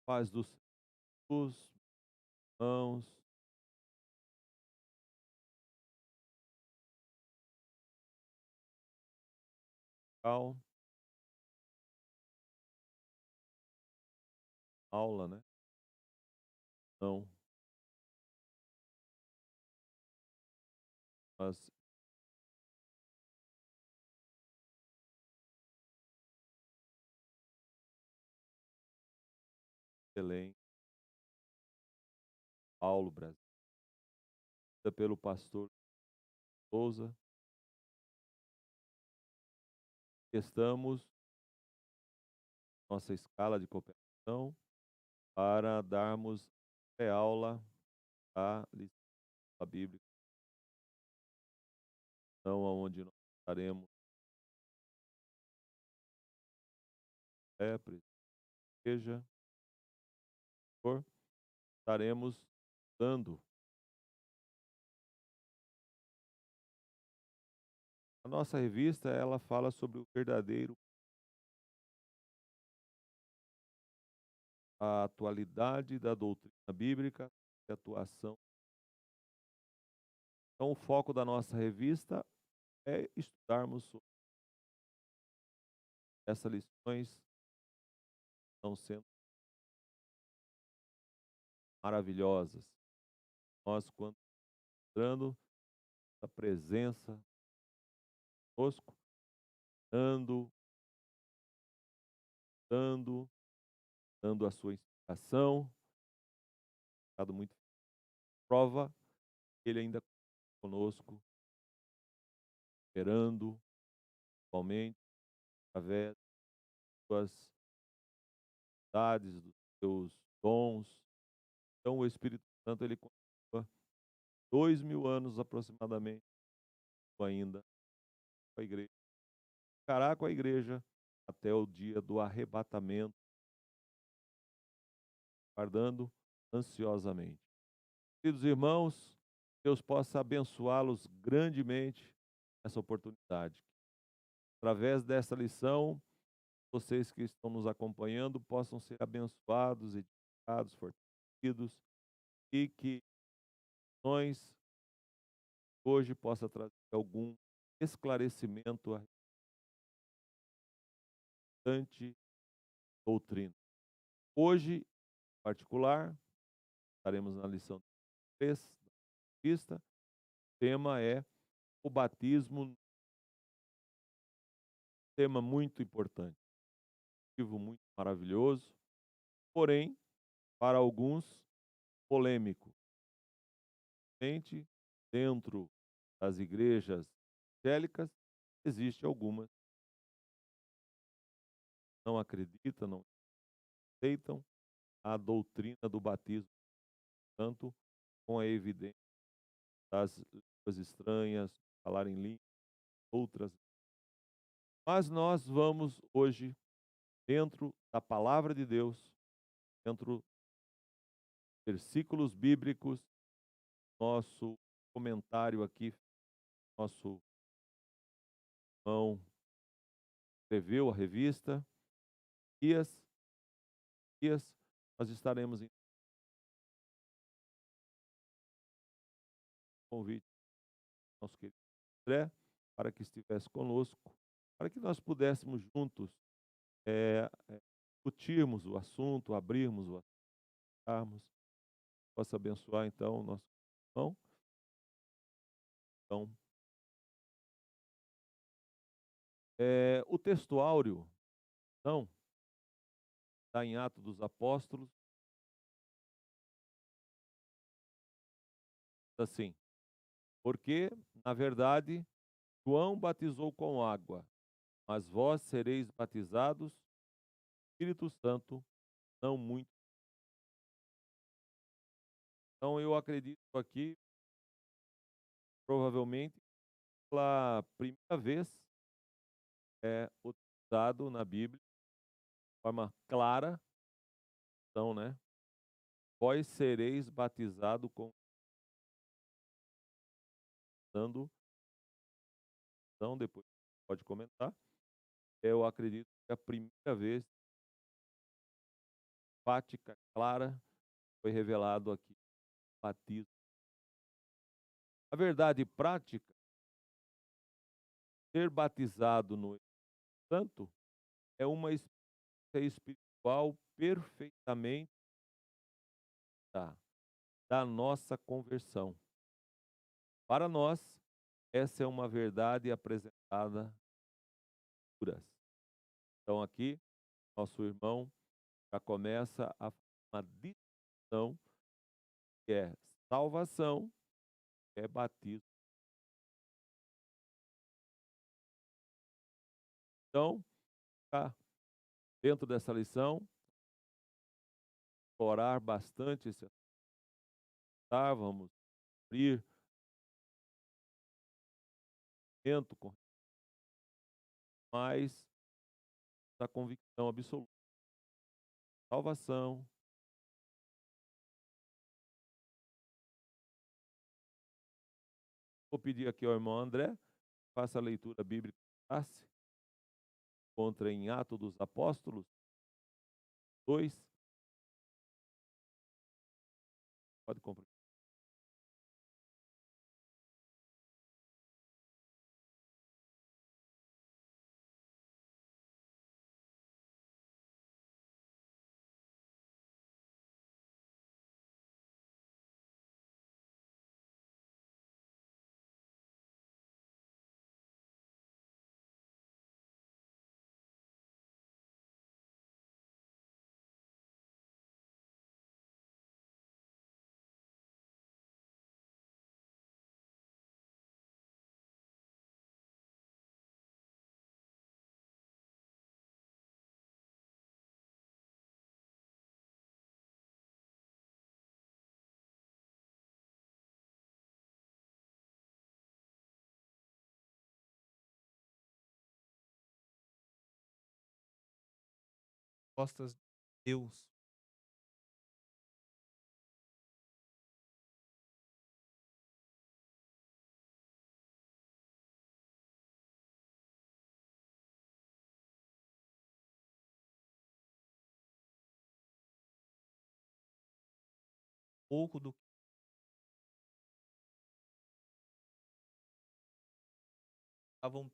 Paz do Senhor, irmãos, tal, aula, né? Não, mas Belém, Paulo, Brasil, pelo pastor Souza. Estamos nossa escala de cooperação para darmos aula da lição bíblica, então, onde nós estaremos igreja, estaremos dando. A nossa revista, ela fala sobre o verdadeiro, a atualidade da doutrina bíblica e atuação. Então, o foco da nossa revista é estudarmos sobre essas lições que estão sendo maravilhosas. Nós, quando entrando a presença conosco, dando, dando, dando a sua inspiração, dado muito prova, que ele ainda conosco, esperando, atualmente, através das suas dades, dos seus dons. Então, o Espírito Santo, ele continua 2000 anos aproximadamente ainda com a igreja, ficará com a igreja até o dia do arrebatamento, aguardando ansiosamente. Queridos irmãos, Deus possa abençoá-los grandemente nessa oportunidade. Através dessa lição, vocês que estão nos acompanhando possam ser abençoados, edificados, fortalecidos e que nós hoje possa trazer algum esclarecimento à restante doutrina. Hoje, em particular, estaremos na lição 3 da revista. O tema é o batismo, tema muito importante, motivo muito maravilhoso, porém, para alguns, polêmico. Principalmente dentro das igrejas evangélicas, existe algumas que não acreditam, não aceitam a doutrina do batismo, tanto com a evidência das línguas estranhas, falar em línguas, outras. Mas nós vamos hoje, dentro da palavra de Deus, dentro dos versículos bíblicos, nosso comentário aqui, nosso irmão escreveu a revista, Dias, Dias, nós estaremos em convite ao nosso querido André, para que estivesse conosco, para que nós pudéssemos juntos discutirmos o assunto, abrirmos o assunto, possa abençoar então o nosso irmão. Então, o texto áureo, não, está em Atos dos Apóstolos, assim, porque, na verdade, João batizou com água, mas vós sereis batizados Espírito Santo não muito. Então eu acredito aqui, provavelmente, pela primeira vez é utilizado na Bíblia de forma clara, então, né? Vós sereis batizado com dando, então depois pode comentar. Eu acredito que é a primeira vez enfática, clara, foi revelado aqui, batismo. A verdade prática, ser batizado no Espírito Santo é uma experiência espiritual perfeitamente da da nossa conversão. Para nós, essa é uma verdade apresentada em Escrituras. Então aqui, nosso irmão já começa a fazer uma distinção que é salvação, que é batismo. Então, tá, dentro dessa lição, explorar bastante esse assunto, vamos abrir dentro com mais a convicção absoluta. Salvação. Vou pedir aqui ao irmão André, faça a leitura bíblica, encontra em Atos dos Apóstolos 2. Pode cumprir. Costas Deus. Pouco do que estavam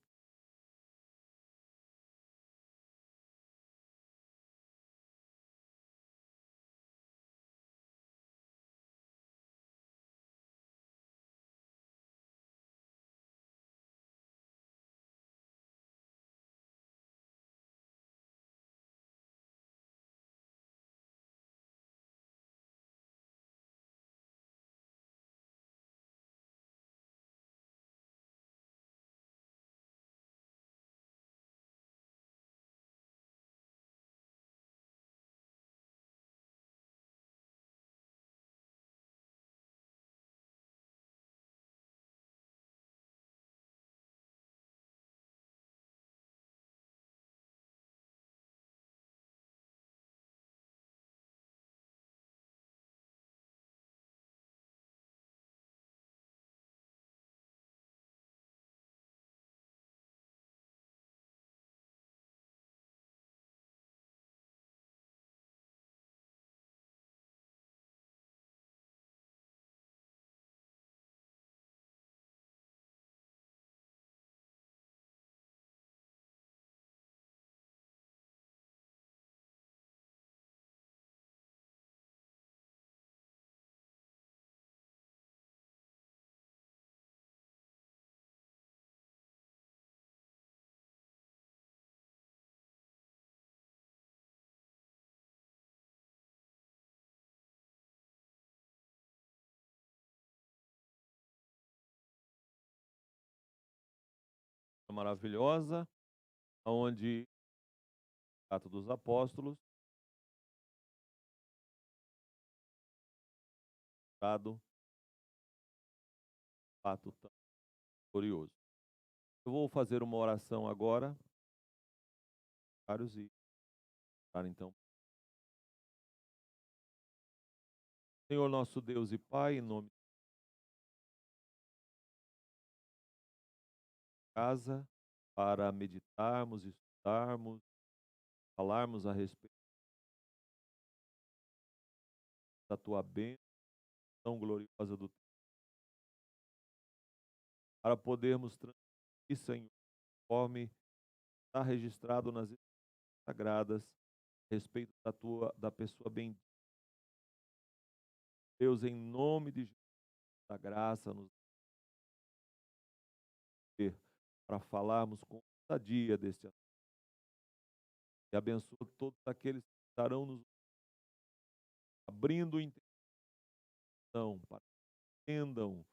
Maravilhosa, onde Atos dos Apóstolos, dado fato tão curioso. Eu vou fazer uma oração agora, caros, e para então. Senhor nosso Deus e Pai, em nome de casa, para meditarmos, estudarmos, falarmos a respeito da tua bênção gloriosa para podermos transmitir, Senhor, conforme está registrado nas Escrituras sagradas, a respeito da pessoa bendita. Deus, em nome de Jesus, da graça, nos dê para falarmos com ousadia deste assunto. E abençoa todos aqueles que estarão nos abrindo intenção para que entendam,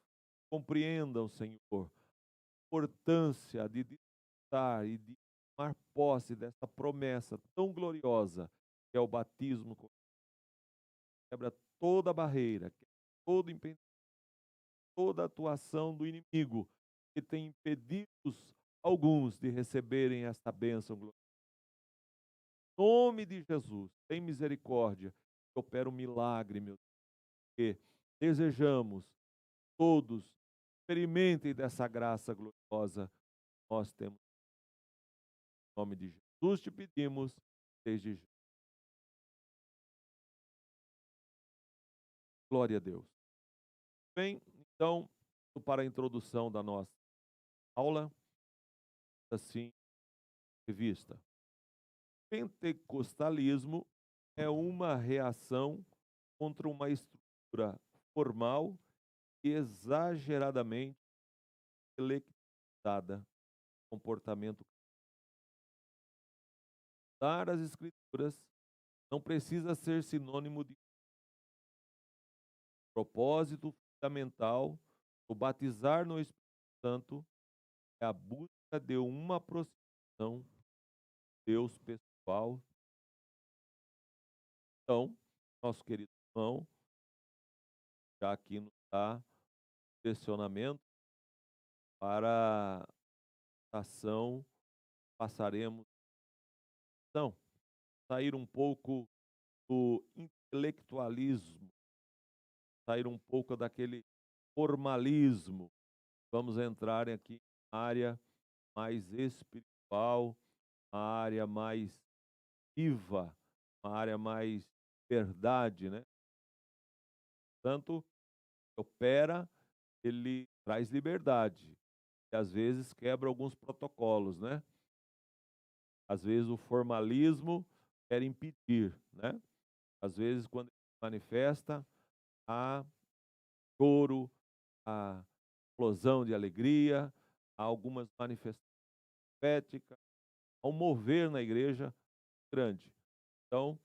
compreendam, Senhor, a importância de desfrutar e de tomar posse dessa promessa tão gloriosa que é o batismo. Quebra toda barreira, todo impedimento, toda atuação do inimigo que tem impedido alguns de receberem esta bênção gloriosa. Em nome de Jesus, tem misericórdia, opera um milagre, meu Deus, que desejamos todos experimentem dessa graça gloriosa. Nós temos, em nome de Jesus, te pedimos, desde já. Glória a Deus. Bem, então, para a introdução da nossa aula, assim, revista. Pentecostalismo é uma reação contra uma estrutura formal e exageradamente intelectualizada, comportamento. Dar as Escrituras não precisa ser sinônimo de propósito fundamental. O batizar no Espírito Santo é a busca de uma aproximação de Deus pessoal. Então, nosso querido irmão, já aqui nos dá direcionamento para a ação, passaremos. Então, sair um pouco do intelectualismo, sair um pouco daquele formalismo. Vamos entrar aqui na área mais espiritual, uma área mais viva, uma área mais verdade, né? Tanto opera, ele traz liberdade e às vezes quebra alguns protocolos, né? Às vezes o formalismo quer impedir, né? Às vezes quando ele manifesta, há choro, há explosão de alegria, há algumas manifestações proféticas, há um mover na igreja grande. Então,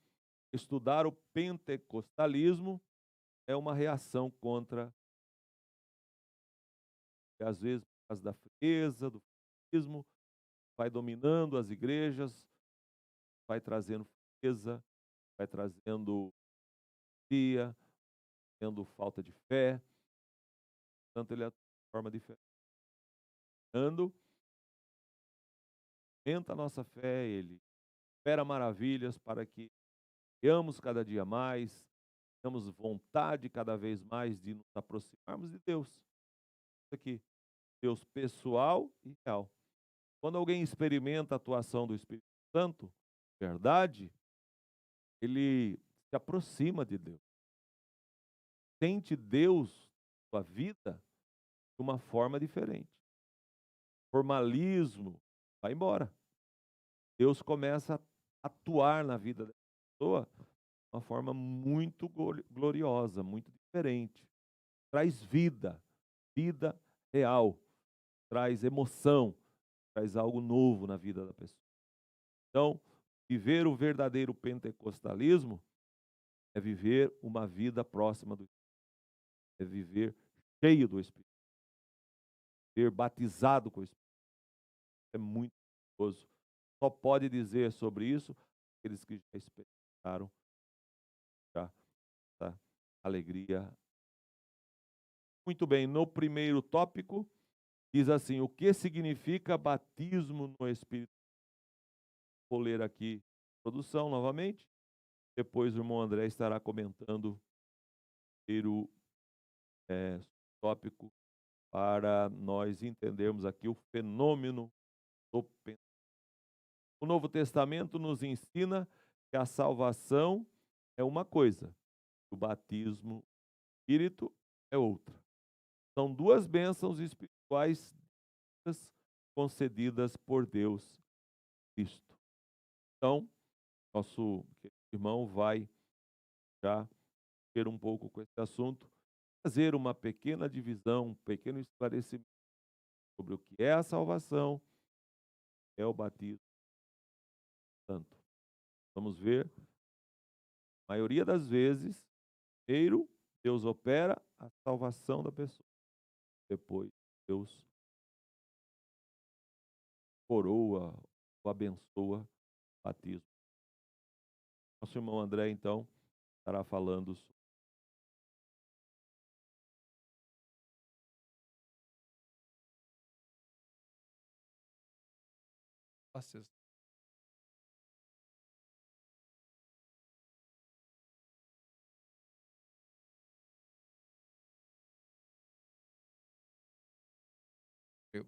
estudar o pentecostalismo é uma reação contra, que às vezes por causa da frieza, do formalismo, vai dominando as igrejas, vai trazendo frieza, vai trazendo dia, tendo falta de fé. Portanto, ele é de forma diferente. Aumenta a nossa fé, ele espera maravilhas para que tenhamos cada dia mais, tenhamos vontade cada vez mais de nos aproximarmos de Deus. Isso aqui, Deus pessoal e real. Quando alguém experimenta a atuação do Espírito Santo, verdade, ele se aproxima de Deus. Sente Deus na sua vida de uma forma diferente. Formalismo vai embora. Deus começa a atuar na vida da pessoa de uma forma muito gloriosa, muito diferente. Traz vida, vida real, traz emoção, traz algo novo na vida da pessoa. Então, viver o verdadeiro pentecostalismo é viver uma vida próxima do Espírito, é viver cheio do Espírito, ser batizado com o Espírito. É muito gostoso. Só pode dizer sobre isso aqueles que já experimentaram já essa alegria. Muito bem, no primeiro tópico, diz assim: o que significa batismo no Espírito? Vou ler aqui a produção novamente. Depois o irmão André estará comentando o primeiro tópico para nós entendermos aqui o fenômeno do pensamento. O Novo Testamento nos ensina que a salvação é uma coisa, O batismo no Espírito é outra. São duas bênçãos espirituais concedidas por Deus Cristo. Então, nosso querido irmão vai já ver um pouco com esse assunto, fazer uma pequena divisão, um pequeno esclarecimento sobre o que é a salvação, é o batismo santo. Vamos ver, a maioria das vezes, primeiro Deus opera a salvação da pessoa, depois Deus coroa ou abençoa o batismo. Nosso irmão André, então, estará falando sobre Nossa,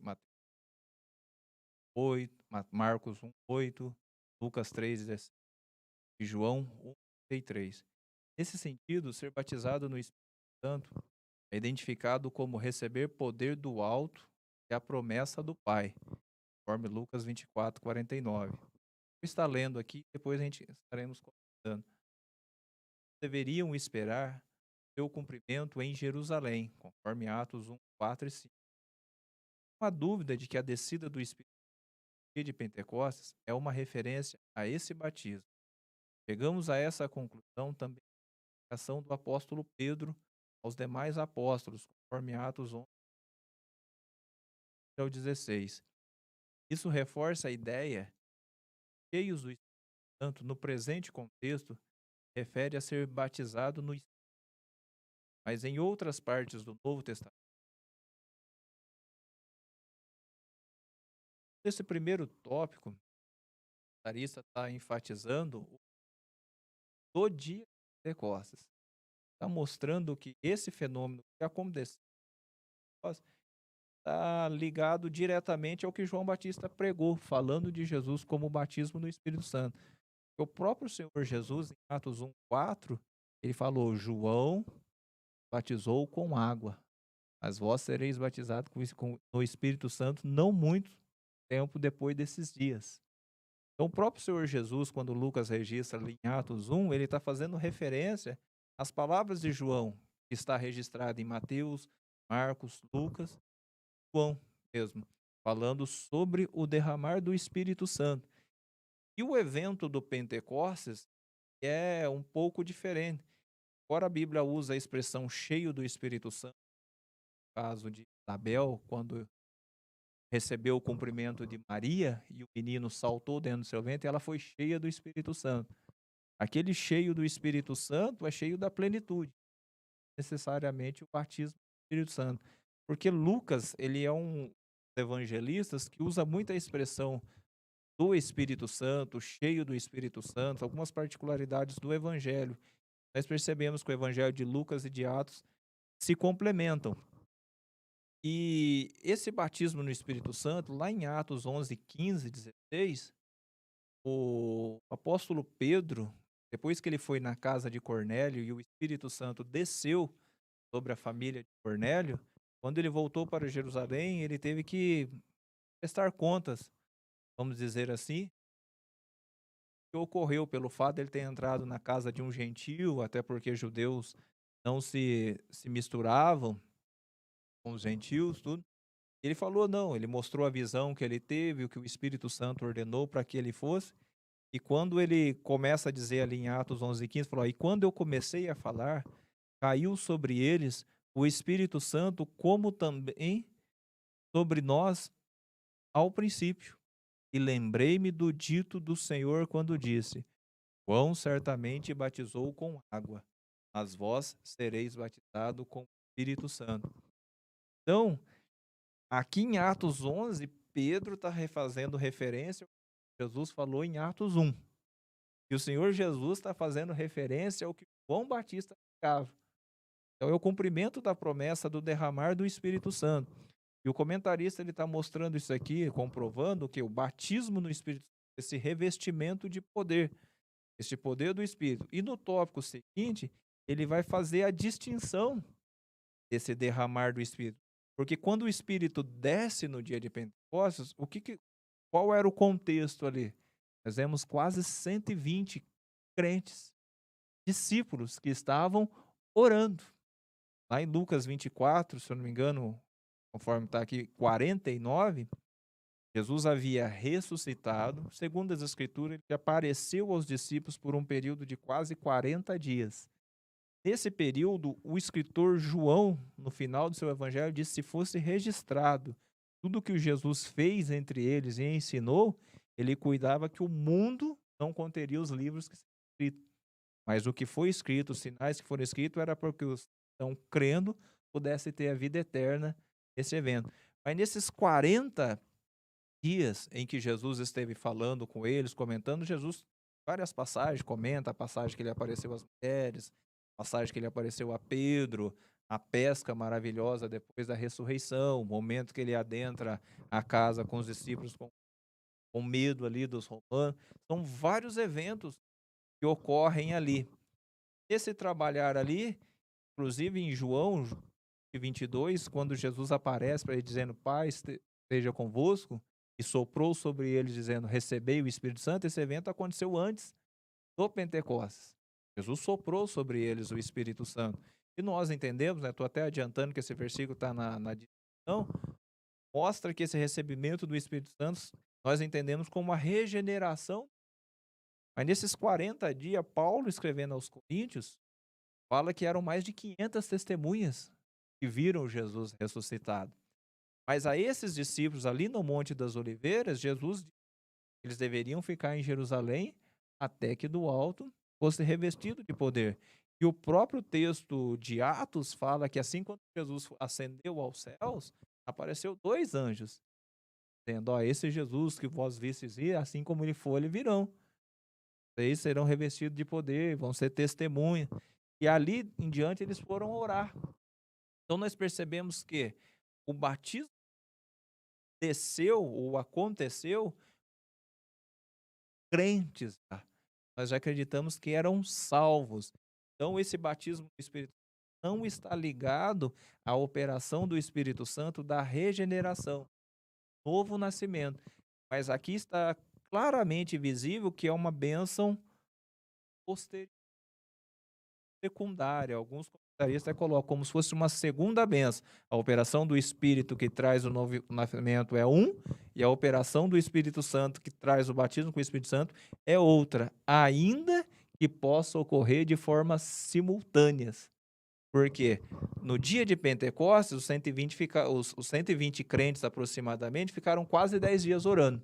Mateus 8, Marcos 1, 8, Lucas 3, 17 e João 1, 33. Nesse sentido, ser batizado no Espírito Santo é identificado como receber poder do alto e a promessa do Pai, conforme Lucas 24, 49. Vou estar lendo aqui, depois a gente estaremos comentando. Deveriam esperar seu cumprimento em Jerusalém, conforme Atos 1, 4 e 5. Uma dúvida de que a descida do Espírito de Pentecostes é uma referência a esse batismo. Chegamos a essa conclusão também na ação do apóstolo Pedro aos demais apóstolos, conforme Atos 11 ao 16. Isso reforça a ideia que cheios do Espírito Santo no presente contexto refere a ser batizado no Espírito, mas em outras partes do Novo Testamento. Nesse primeiro tópico, Larissa está enfatizando o do dia de Pentecostes. Está mostrando que esse fenômeno que aconteceu está ligado diretamente ao que João Batista pregou, falando de Jesus como o batismo no Espírito Santo. O próprio Senhor Jesus, em Atos 1, 4, ele falou: João batizou com água, mas vós sereis batizados no Espírito Santo não muito tempo depois desses dias. Então, o próprio Senhor Jesus, quando Lucas registra ali em Atos 1, ele está fazendo referência às palavras de João, que está registrado em Mateus, Marcos, Lucas, João mesmo, falando sobre o derramar do Espírito Santo. E o evento do Pentecostes é um pouco diferente. Embora a Bíblia usa a expressão cheio do Espírito Santo, no caso de Isabel, quando recebeu o cumprimento de Maria e o menino saltou dentro do seu ventre, ela foi cheia do Espírito Santo. Aquele cheio do Espírito Santo é cheio da plenitude, necessariamente o batismo do Espírito Santo. Porque Lucas, ele é um evangelistas que usa muito a expressão do Espírito Santo, cheio do Espírito Santo, algumas particularidades do evangelho. Nós percebemos que o evangelho de Lucas e de Atos se complementam. E esse batismo no Espírito Santo, lá em Atos 11, 15, 16, o apóstolo Pedro, depois que ele foi na casa de Cornélio e o Espírito Santo desceu sobre a família de Cornélio, quando ele voltou para Jerusalém, ele teve que prestar contas, vamos dizer assim, que ocorreu pelo fato de ele ter entrado na casa de um gentio, até porque judeus não se misturavam com os gentios, tudo. Ele falou não, ele mostrou a visão que ele teve, o que o Espírito Santo ordenou para que ele fosse, e quando ele começa a dizer ali em Atos 11:15, falou: "E quando eu comecei a falar, caiu sobre eles o Espírito Santo, como também sobre nós ao princípio. E lembrei-me do dito do Senhor quando disse: João certamente batizou com água, mas vós sereis batizados com o Espírito Santo." Então, aqui em Atos 11, Pedro está fazendo referência ao que Jesus falou em Atos 1. E o Senhor Jesus está fazendo referência ao que João Batista pregava. Então, é o cumprimento da promessa do derramar do Espírito Santo. E o comentarista ele está mostrando isso aqui, comprovando que o batismo no Espírito Santo, esse revestimento de poder, esse poder do Espírito. E no tópico seguinte, ele vai fazer a distinção desse derramar do Espírito. Porque quando o Espírito desce no dia de Pentecostes, qual era o contexto ali? Nós vemos quase 120 crentes, discípulos que estavam orando. Lá em Lucas 24, se eu não me engano, conforme está aqui, 49, Jesus havia ressuscitado. Segundo as Escrituras, ele apareceu aos discípulos por um período de quase 40 dias. Nesse período, o escritor João, no final do seu evangelho, disse: se fosse registrado tudo que o Jesus fez entre eles e ensinou, ele cuidava que o mundo não conteria os livros que estão escritos. Mas o que foi escrito, os sinais que foram escritos, era porque os que estão crendo pudessem ter a vida eterna nesse evento. Mas nesses 40 dias em que Jesus esteve falando com eles, comentando, Jesus, várias passagens, comenta a passagem que ele apareceu às mulheres, passagem que ele apareceu a Pedro, a pesca maravilhosa depois da ressurreição, o momento que ele adentra a casa com os discípulos com medo ali dos romanos. São vários eventos que ocorrem ali. Esse trabalhar ali, inclusive em João 22, quando Jesus aparece para ele dizendo: Pai esteja convosco, e soprou sobre eles dizendo: recebei o Espírito Santo. Esse evento aconteceu antes do Pentecostes. Jesus soprou sobre eles o Espírito Santo. E nós entendemos, né? Estou até adiantando que esse versículo está na discussão, mostra que esse recebimento do Espírito Santo nós entendemos como uma regeneração. Mas nesses 40 dias, Paulo, escrevendo aos Coríntios, fala que eram mais de 500 testemunhas que viram Jesus ressuscitado. Mas a esses discípulos ali no Monte das Oliveiras, Jesus disse que eles deveriam ficar em Jerusalém até que do alto fosse revestido de poder. E o próprio texto de Atos fala que assim quando Jesus ascendeu aos céus, apareceu 2 anjos, dizendo: ó, esse Jesus que vós vistes ir, assim como ele for, ele virão. Vocês serão revestidos de poder, vão ser testemunha. E ali em diante eles foram orar. Então nós percebemos que o batismo desceu ou aconteceu crentes. Nós já acreditamos que eram salvos. Então esse batismo do Espírito não está ligado à operação do Espírito Santo da regeneração, novo nascimento. Mas aqui está claramente visível que é uma bênção posterior, secundária. Alguns comentaristas colocam como se fosse uma segunda bênção. A operação do Espírito que traz o novo nascimento é um, e a operação do Espírito Santo que traz o batismo com o Espírito Santo é outra, ainda que possa ocorrer de formas simultâneas. Porque no dia de Pentecostes, os 120 crentes aproximadamente ficaram quase 10 dias orando,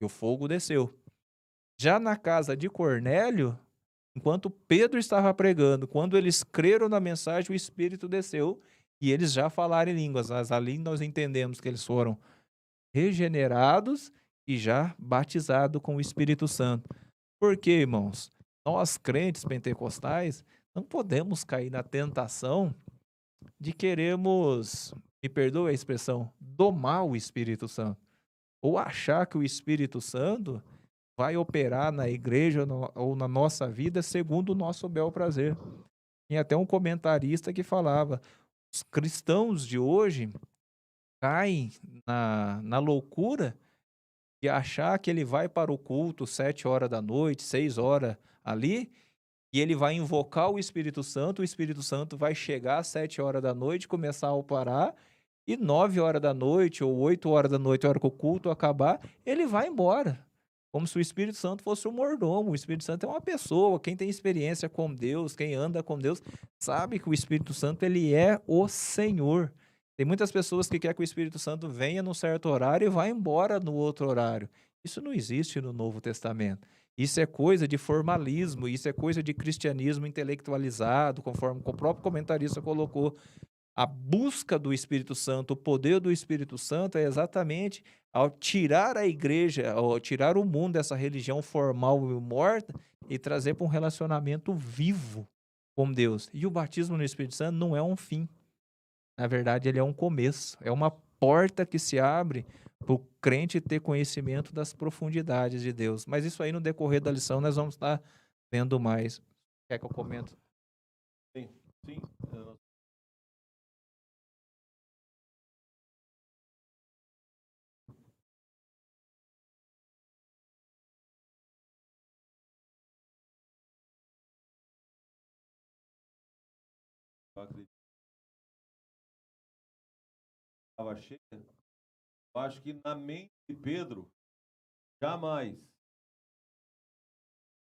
e o fogo desceu. Já na casa de Cornélio, enquanto Pedro estava pregando, quando eles creram na mensagem, o Espírito desceu e eles já falaram em línguas. Mas ali nós entendemos que eles foram regenerados e já batizados com o Espírito Santo. Por quê, irmãos? Nós, crentes pentecostais, não podemos cair na tentação de queremos, me perdoe a expressão, domar o Espírito Santo. Ou achar que o Espírito Santo vai operar na igreja ou na nossa vida segundo o nosso bel prazer. Tinha até um comentarista que falava: os cristãos de hoje caem na loucura de achar que ele vai para o culto 7 horas da noite, 6 horas ali, e ele vai invocar o Espírito Santo vai chegar às 7 horas da noite, começar a operar, e 9 horas da noite ou 8 horas da noite, a hora que o culto acabar, ele vai embora. Como se o Espírito Santo fosse um mordomo. O Espírito Santo é uma pessoa. Quem tem experiência com Deus, quem anda com Deus, sabe que o Espírito Santo ele é o Senhor. Tem muitas pessoas que querem que o Espírito Santo venha num certo horário e vá embora no outro horário. Isso não existe no Novo Testamento. Isso é coisa de formalismo, isso é coisa de cristianismo intelectualizado, conforme o próprio comentarista colocou. A busca do Espírito Santo, o poder do Espírito Santo é exatamente ao tirar a igreja, ao tirar o mundo dessa religião formal e morta e trazer para um relacionamento vivo com Deus. E o batismo no Espírito Santo não é um fim. Na verdade, ele é um começo, é uma porta que se abre para o crente ter conhecimento das profundidades de Deus. Mas isso aí no decorrer da lição nós vamos estar vendo mais. Quer que eu comento? Sim, sim. Eu acredito que estava cheia. Eu acho que na mente de Pedro, jamais,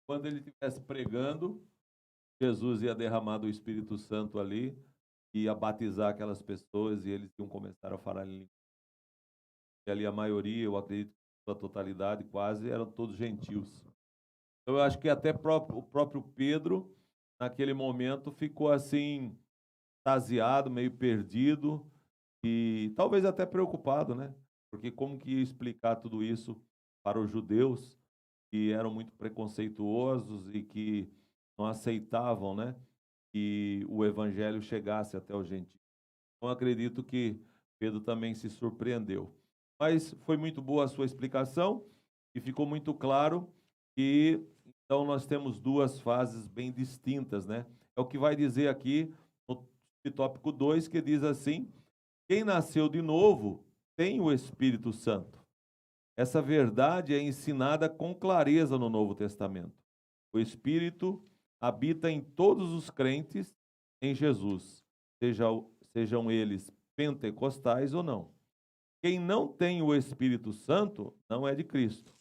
quando ele estivesse pregando, Jesus ia derramar do Espírito Santo ali, ia batizar aquelas pessoas e eles iam começar a falar em língua. E ali a maioria, eu acredito que a totalidade quase, eram todos gentios. Então eu acho que até o próprio Pedro, naquele momento, ficou assim, extasiado, meio perdido e talvez até preocupado, né? Porque como que ia explicar tudo isso para os judeus que eram muito preconceituosos e que não aceitavam, né, que o evangelho chegasse até os gentios. Então acredito que Pedro também se surpreendeu. Mas foi muito boa a sua explicação e ficou muito claro que então nós temos duas fases bem distintas, né? É o que vai dizer aqui no tópico 2, que diz assim: quem nasceu de novo tem o Espírito Santo. Essa verdade é ensinada com clareza no Novo Testamento. O Espírito habita em todos os crentes em Jesus, sejam eles pentecostais ou não. Quem não tem o Espírito Santo não é de Cristo.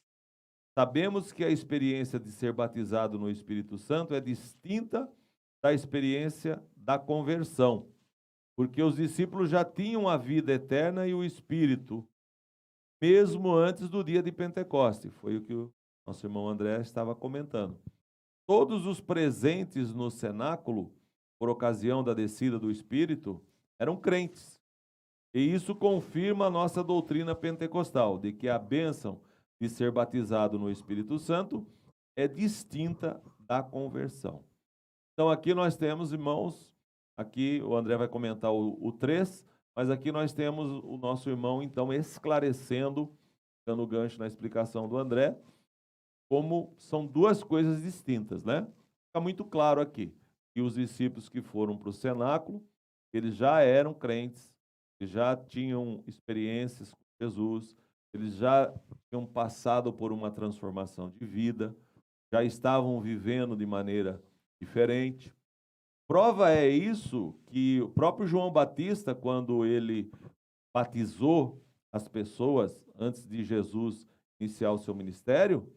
Sabemos que a experiência de ser batizado no Espírito Santo é distinta da experiência da conversão, porque os discípulos já tinham a vida eterna e o Espírito, mesmo antes do dia de Pentecostes. Foi o que o nosso irmão André estava comentando. Todos os presentes no cenáculo, por ocasião da descida do Espírito, eram crentes. E isso confirma a nossa doutrina pentecostal, de que a bênção de ser batizado no Espírito Santo é distinta da conversão. Então aqui nós temos, irmãos, aqui o André vai comentar o 3, mas aqui nós temos o nosso irmão, então, esclarecendo, dando gancho na explicação do André, como são duas coisas distintas, né? Fica muito claro aqui que os discípulos que foram para o cenáculo, eles já eram crentes, eles já tinham experiências com Jesus, eles já tinham passado por uma transformação de vida, já estavam vivendo de maneira diferente. Prova é isso que o próprio João Batista, quando ele batizou as pessoas antes de Jesus iniciar o seu ministério,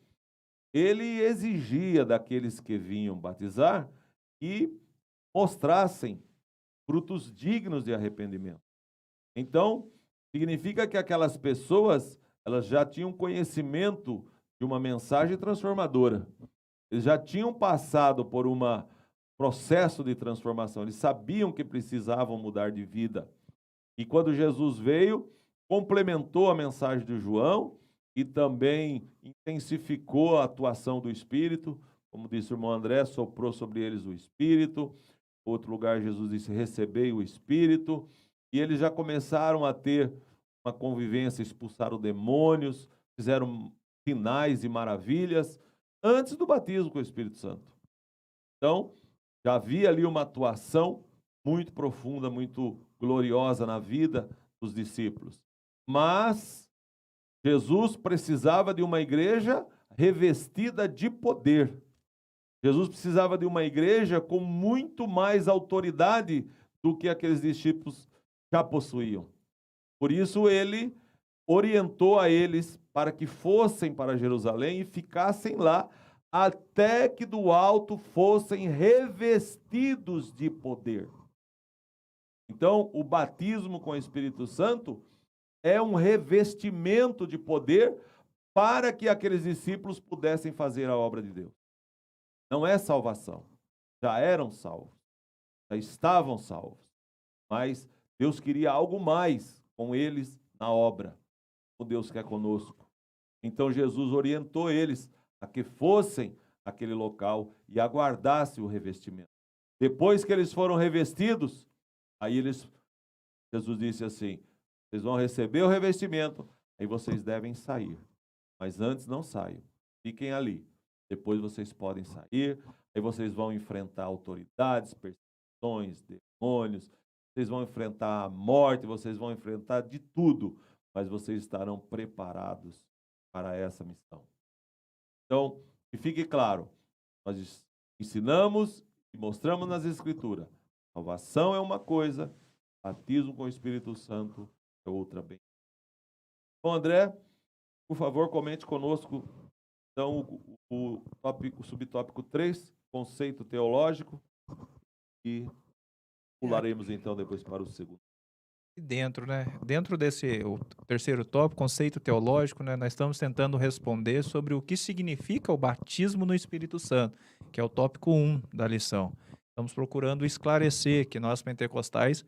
ele exigia daqueles que vinham batizar que mostrassem frutos dignos de arrependimento. Então, significa que aquelas pessoas, elas já tinham conhecimento de uma mensagem transformadora. Eles já tinham passado por um processo de transformação. Eles sabiam que precisavam mudar de vida. E quando Jesus veio, complementou a mensagem de João e também intensificou a atuação do Espírito. Como disse o irmão André, soprou sobre eles o Espírito. Outro lugar, Jesus disse: recebei o Espírito. E eles já começaram a ter uma convivência, expulsaram demônios, fizeram sinais e maravilhas antes do batismo com o Espírito Santo. Então, já havia ali uma atuação muito profunda, muito gloriosa na vida dos discípulos. Mas Jesus precisava de uma igreja revestida de poder. Jesus precisava de uma igreja com muito mais autoridade do que aqueles discípulos já possuíam. Por isso ele orientou a eles para que fossem para Jerusalém e ficassem lá até que do alto fossem revestidos de poder. Então, o batismo com o Espírito Santo é um revestimento de poder para que aqueles discípulos pudessem fazer a obra de Deus. Não é salvação. Já eram salvos, já estavam salvos. Mas Deus queria algo mais com eles na obra. O Deus quer conosco. Então Jesus orientou eles a que fossem àquele local e aguardassem o revestimento. Depois que eles foram revestidos, aí Jesus disse assim: vocês vão receber o revestimento, aí vocês devem sair. Mas antes não saiam, fiquem ali. Depois vocês podem sair, aí vocês vão enfrentar autoridades, perseguições, tentações, demônios, vocês vão enfrentar a morte, vocês vão enfrentar de tudo, mas vocês estarão preparados para essa missão. Então, que fique claro, nós ensinamos e mostramos nas Escrituras. Salvação é uma coisa, batismo com o Espírito Santo é outra bem. Bom, André, por favor, comente conosco então o subtópico 3, conceito teológico, e pularemos então depois para o segundo. Dentro desse o terceiro tópico, conceito teológico, nós estamos tentando responder sobre o que significa o batismo no Espírito Santo, que é o tópico 1 da lição. Estamos procurando esclarecer que nós pentecostais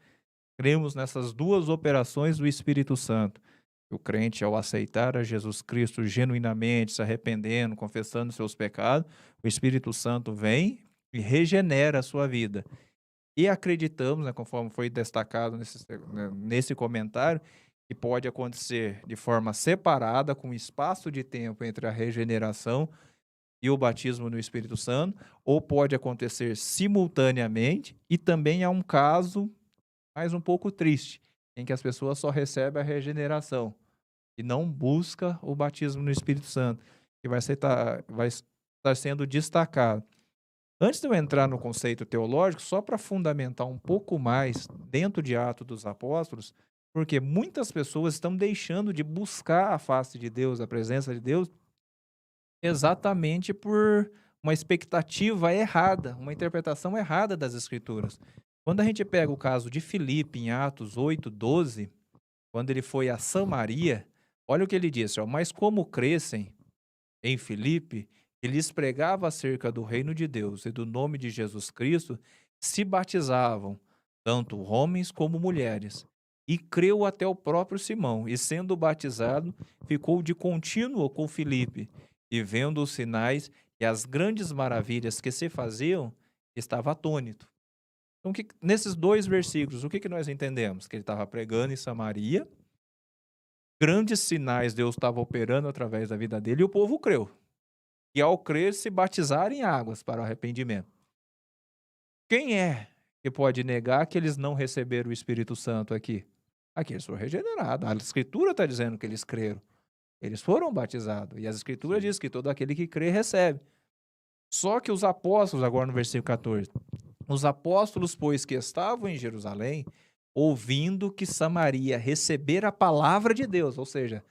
cremos nessas duas operações do Espírito Santo. O crente, ao aceitar a Jesus Cristo genuinamente, se arrependendo, confessando seus pecados, o Espírito Santo vem e regenera a sua vida. E acreditamos, conforme foi destacado nesse comentário, que pode acontecer de forma separada, com espaço de tempo entre a regeneração e o batismo no Espírito Santo, ou pode acontecer simultaneamente, e também há um caso mais um pouco triste, em que as pessoas só recebem a regeneração e não busca o batismo no Espírito Santo, que vai estar sendo destacado. Antes de eu entrar no conceito teológico, só para fundamentar um pouco mais dentro de Atos dos Apóstolos, porque muitas pessoas estão deixando de buscar a face de Deus, a presença de Deus, exatamente por uma expectativa errada, uma interpretação errada das Escrituras. Quando a gente pega o caso de Filipe em Atos 8:12, quando ele foi a Samaria, olha o que ele disse, mas como crescem em Filipe, ele lhes pregava acerca do reino de Deus e do nome de Jesus Cristo, se batizavam, tanto homens como mulheres. E creu até o próprio Simão, e sendo batizado, ficou de contínuo com Filipe, e vendo os sinais e as grandes maravilhas que se faziam, estava atônito. Então, nesses dois versículos, o que nós entendemos? Que ele estava pregando em Samaria, grandes sinais Deus estava operando através da vida dele, e o povo creu. E ao crer, se batizaram em águas para o arrependimento. Quem é que pode negar que eles não receberam o Espírito Santo aqui? Aqui eles foram regenerados. A Escritura está dizendo que eles creram. Eles foram batizados. E as Escrituras dizem que todo aquele que crê recebe. Só que os apóstolos, agora no versículo 14, os apóstolos, pois que estavam em Jerusalém, ouvindo que Samaria recebera a palavra de Deus, ou seja,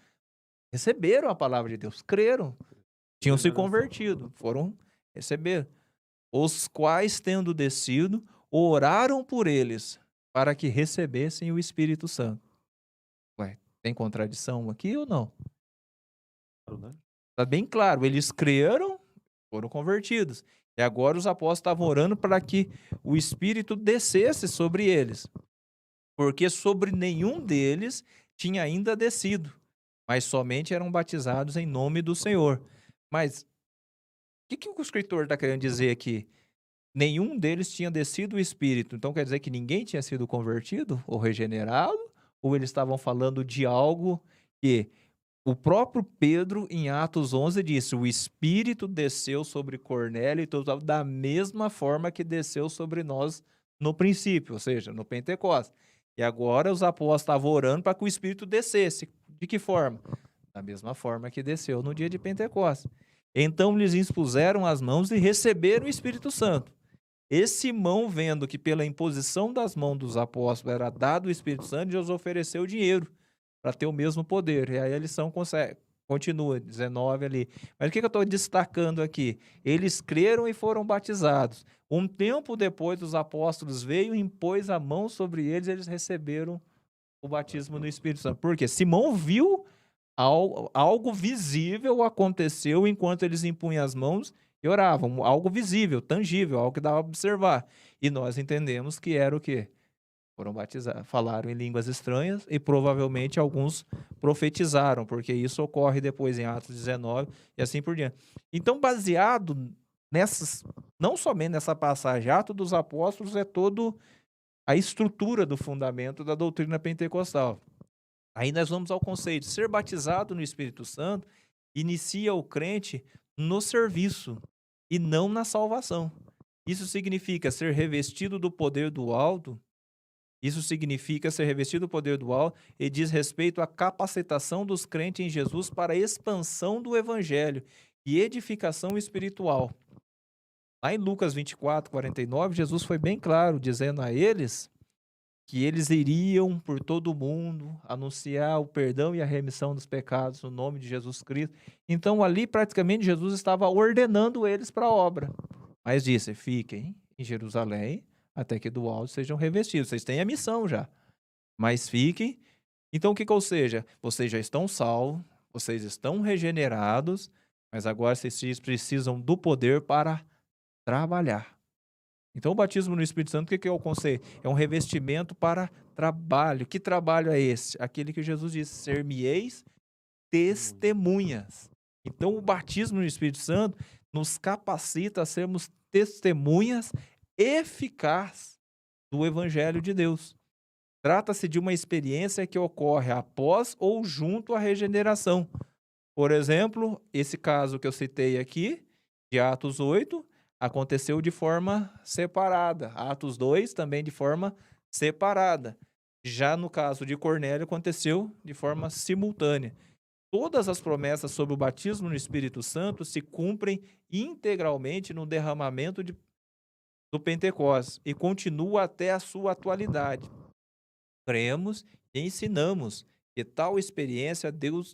receberam a palavra de Deus, creram. Tinham se convertido, foram receber. Os quais, tendo descido, oraram por eles, para que recebessem o Espírito Santo. Ué, tem contradição aqui ou não? Está bem claro, eles creram, foram convertidos. E agora os apóstolos estavam orando para que o Espírito descesse sobre eles. Porque sobre nenhum deles tinha ainda descido, mas somente eram batizados em nome do Senhor. Mas o que o escritor está querendo dizer aqui? Nenhum deles tinha descido o Espírito. Então quer dizer que ninguém tinha sido convertido ou regenerado? Ou eles estavam falando de algo que o próprio Pedro, em Atos 11, disse: o Espírito desceu sobre Cornélio e tudo da mesma forma que desceu sobre nós no princípio, ou seja, no Pentecostes. E agora os apóstolos estavam orando para que o Espírito descesse. De que forma? Da mesma forma que desceu no dia de Pentecostes. Então lhes impuseram as mãos e receberam o Espírito Santo. E Simão, vendo que pela imposição das mãos dos apóstolos era dado o Espírito Santo, lhes ofereceu dinheiro para ter o mesmo poder. E aí a lição continua, 19 ali. Mas o que eu estou destacando aqui? Eles creram e foram batizados. Um tempo depois, os apóstolos veio e impôs a mão sobre eles, e eles receberam o batismo no Espírito Santo. Por quê? Simão viu algo visível aconteceu enquanto eles impunham as mãos e oravam. Algo visível, tangível, algo que dava para observar. E nós entendemos que era o quê? Foram batizados, falaram em línguas estranhas e provavelmente alguns profetizaram, porque isso ocorre depois em Atos 19 e assim por diante. Então, baseado não somente nessa passagem, Atos dos Apóstolos é toda a estrutura do fundamento da doutrina pentecostal. Aí nós vamos ao conceito de ser batizado no Espírito Santo inicia o crente no serviço e não na salvação. Isso significa ser revestido do poder do alto. Isso significa ser revestido do poder do alto e diz respeito à capacitação dos crentes em Jesus para a expansão do evangelho e edificação espiritual. Lá em Lucas 24:49, Jesus foi bem claro, dizendo a eles que eles iriam por todo o mundo anunciar o perdão e a remissão dos pecados no nome de Jesus Cristo. Então ali praticamente Jesus estava ordenando eles para a obra. Mas disse: fiquem em Jerusalém até que do alto sejam revestidos. Vocês têm a missão já, mas fiquem. Então o que ou seja, vocês já estão salvos, vocês estão regenerados, mas agora vocês precisam do poder para trabalhar. Então o batismo no Espírito Santo, o que é o conceito? É um revestimento para trabalho. Que trabalho é esse? Aquele que Jesus disse: ser-me-eis testemunhas. Então o batismo no Espírito Santo nos capacita a sermos testemunhas eficazes do Evangelho de Deus. Trata-se de uma experiência que ocorre após ou junto à regeneração. Por exemplo, esse caso que eu citei aqui, de Atos 8, aconteceu de forma separada. Atos 2 também de forma separada. Já no caso de Cornélio, aconteceu de forma simultânea. Todas as promessas sobre o batismo no Espírito Santo se cumprem integralmente no derramamento do Pentecostes e continua até a sua atualidade. Cremos e ensinamos que tal experiência Deus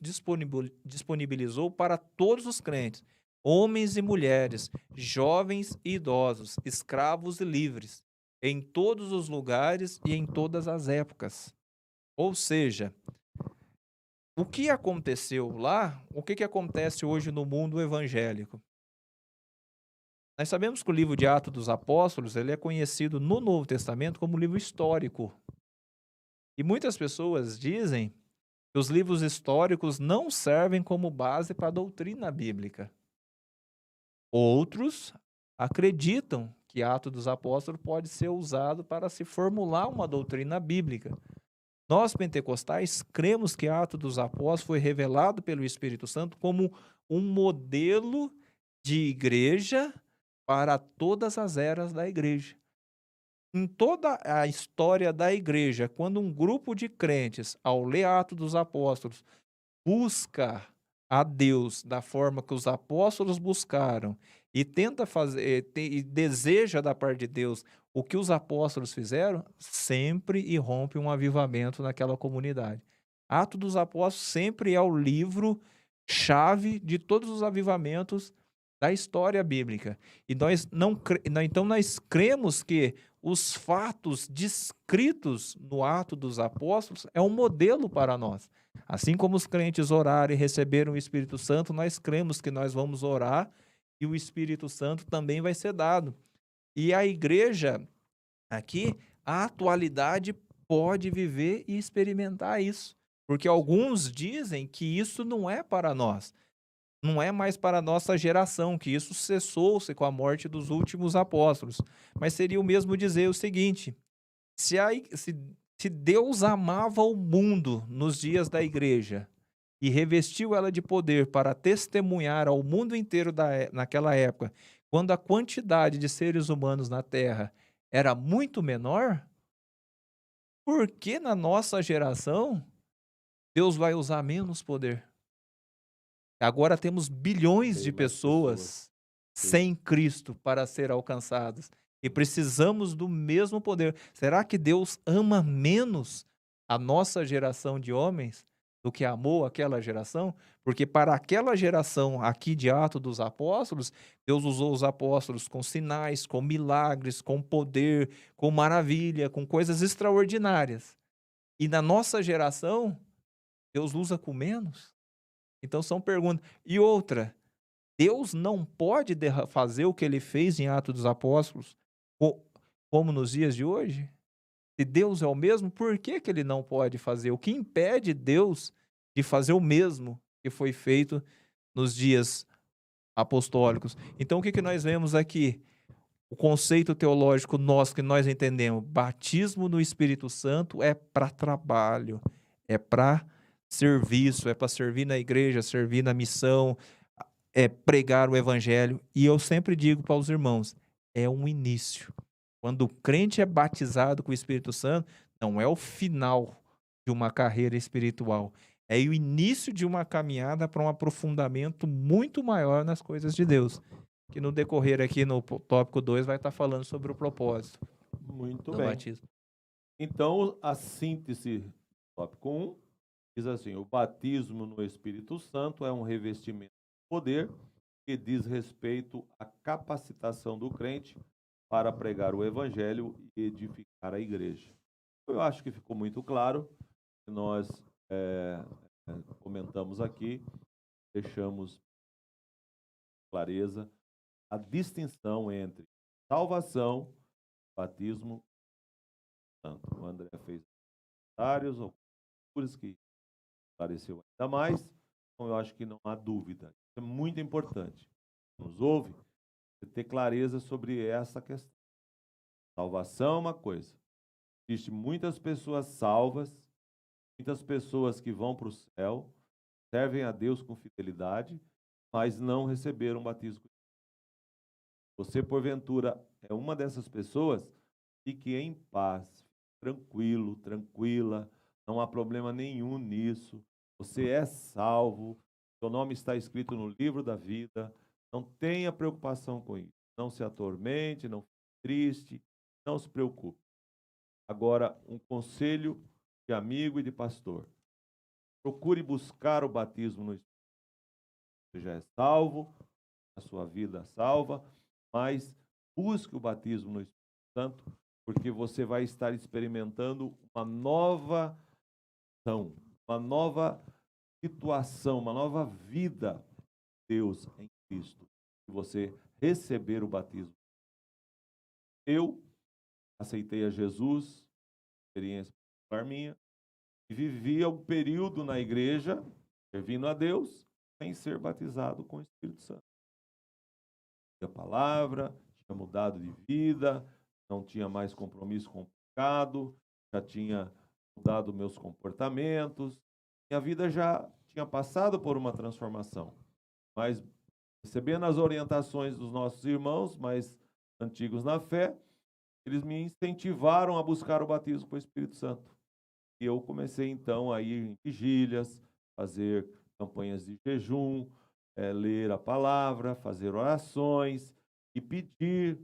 disponibilizou para todos os crentes, homens e mulheres, jovens e idosos, escravos e livres, em todos os lugares e em todas as épocas. Ou seja, o que aconteceu lá, o que acontece hoje no mundo evangélico? Nós sabemos que o livro de Atos dos Apóstolos ele é conhecido no Novo Testamento como livro histórico. E muitas pessoas dizem que os livros históricos não servem como base para a doutrina bíblica. Outros acreditam que Atos dos Apóstolos pode ser usado para se formular uma doutrina bíblica. Nós, pentecostais, cremos que Atos dos Apóstolos foi revelado pelo Espírito Santo como um modelo de igreja para todas as eras da igreja. Em toda a história da igreja, quando um grupo de crentes, ao ler Atos dos Apóstolos, busca a Deus da forma que os apóstolos buscaram e tenta fazer e deseja da parte de Deus o que os apóstolos fizeram, sempre irrompe um avivamento naquela comunidade. Atos dos Apóstolos sempre é o livro chave de todos os avivamentos da história bíblica. E então nós cremos que os fatos descritos no Ato dos Apóstolos é um modelo para nós. Assim como os crentes oraram e receberam o Espírito Santo, nós cremos que nós vamos orar e o Espírito Santo também vai ser dado. E a igreja aqui, a atualidade pode viver e experimentar isso. Porque alguns dizem que isso não é para nós. Não é mais para a nossa geração, que isso cessou-se com a morte dos últimos apóstolos. Mas seria o mesmo dizer o seguinte: se Deus amava o mundo nos dias da igreja e revestiu ela de poder para testemunhar ao mundo inteiro naquela época, quando a quantidade de seres humanos na Terra era muito menor, por que na nossa geração Deus vai usar menos poder? Agora temos bilhões de pessoas sem Cristo para ser alcançadas. E precisamos do mesmo poder. Será que Deus ama menos a nossa geração de homens do que amou aquela geração? Porque para aquela geração aqui de Atos dos Apóstolos, Deus usou os apóstolos com sinais, com milagres, com poder, com maravilha, com coisas extraordinárias. E na nossa geração, Deus usa com menos? Então são perguntas. E outra, Deus não pode fazer o que ele fez em Atos dos Apóstolos, como nos dias de hoje? Se Deus é o mesmo, por que ele não pode fazer? O que impede Deus de fazer o mesmo que foi feito nos dias apostólicos? Então o que nós vemos aqui? O conceito teológico nosso que nós entendemos, batismo no Espírito Santo é para trabalho, é para serviço, é para servir na igreja, servir na missão, é pregar o evangelho. E eu sempre digo para os irmãos, é um início. Quando o crente é batizado com o Espírito Santo, não é o final de uma carreira espiritual, é o início de uma caminhada para um aprofundamento muito maior nas coisas de Deus, que no decorrer aqui no tópico 2 vai estar falando sobre o propósito Muito do bem. batismo. Então, a síntese do tópico 1 diz assim: o batismo no Espírito Santo é um revestimento de poder que diz respeito à capacitação do crente para pregar o evangelho e edificar a igreja. Eu acho que ficou muito claro que nós comentamos aqui, deixamos clareza a distinção entre salvação e batismo santo. O André fez comentários ou coisas que esclareceu ainda mais, então eu acho que não há dúvida. Isso é muito importante. Nos ouve, ter clareza sobre essa questão. Salvação é uma coisa. Existem muitas pessoas salvas, muitas pessoas que vão para o céu, servem a Deus com fidelidade, mas não receberam o batismo. Você, porventura, é uma dessas pessoas, fique em paz, tranquilo, tranquila, não há problema nenhum nisso. Você é salvo, seu nome está escrito no livro da vida, não tenha preocupação com isso. Não se atormente, não fique triste, não se preocupe. Agora, um conselho de amigo e de pastor. Procure buscar o batismo no Espírito. Você já é salvo, a sua vida salva, mas busque o batismo no Espírito Santo, porque você vai estar experimentando uma nova ação, uma nova situação, uma nova vida de Deus em Cristo. Se você receber o batismo. Eu aceitei a Jesus, experiência particular minha, e vivia um período na igreja, servindo a Deus, sem ser batizado com o Espírito Santo. A palavra, tinha mudado de vida, não tinha mais compromisso com o pecado, já tinha mudado meus comportamentos, minha vida já tinha passado por uma transformação. Mas, recebendo as orientações dos nossos irmãos mais antigos na fé, eles me incentivaram a buscar o batismo com o Espírito Santo. E eu comecei, então, a ir em vigílias, fazer campanhas de jejum, ler a palavra, fazer orações e pedir,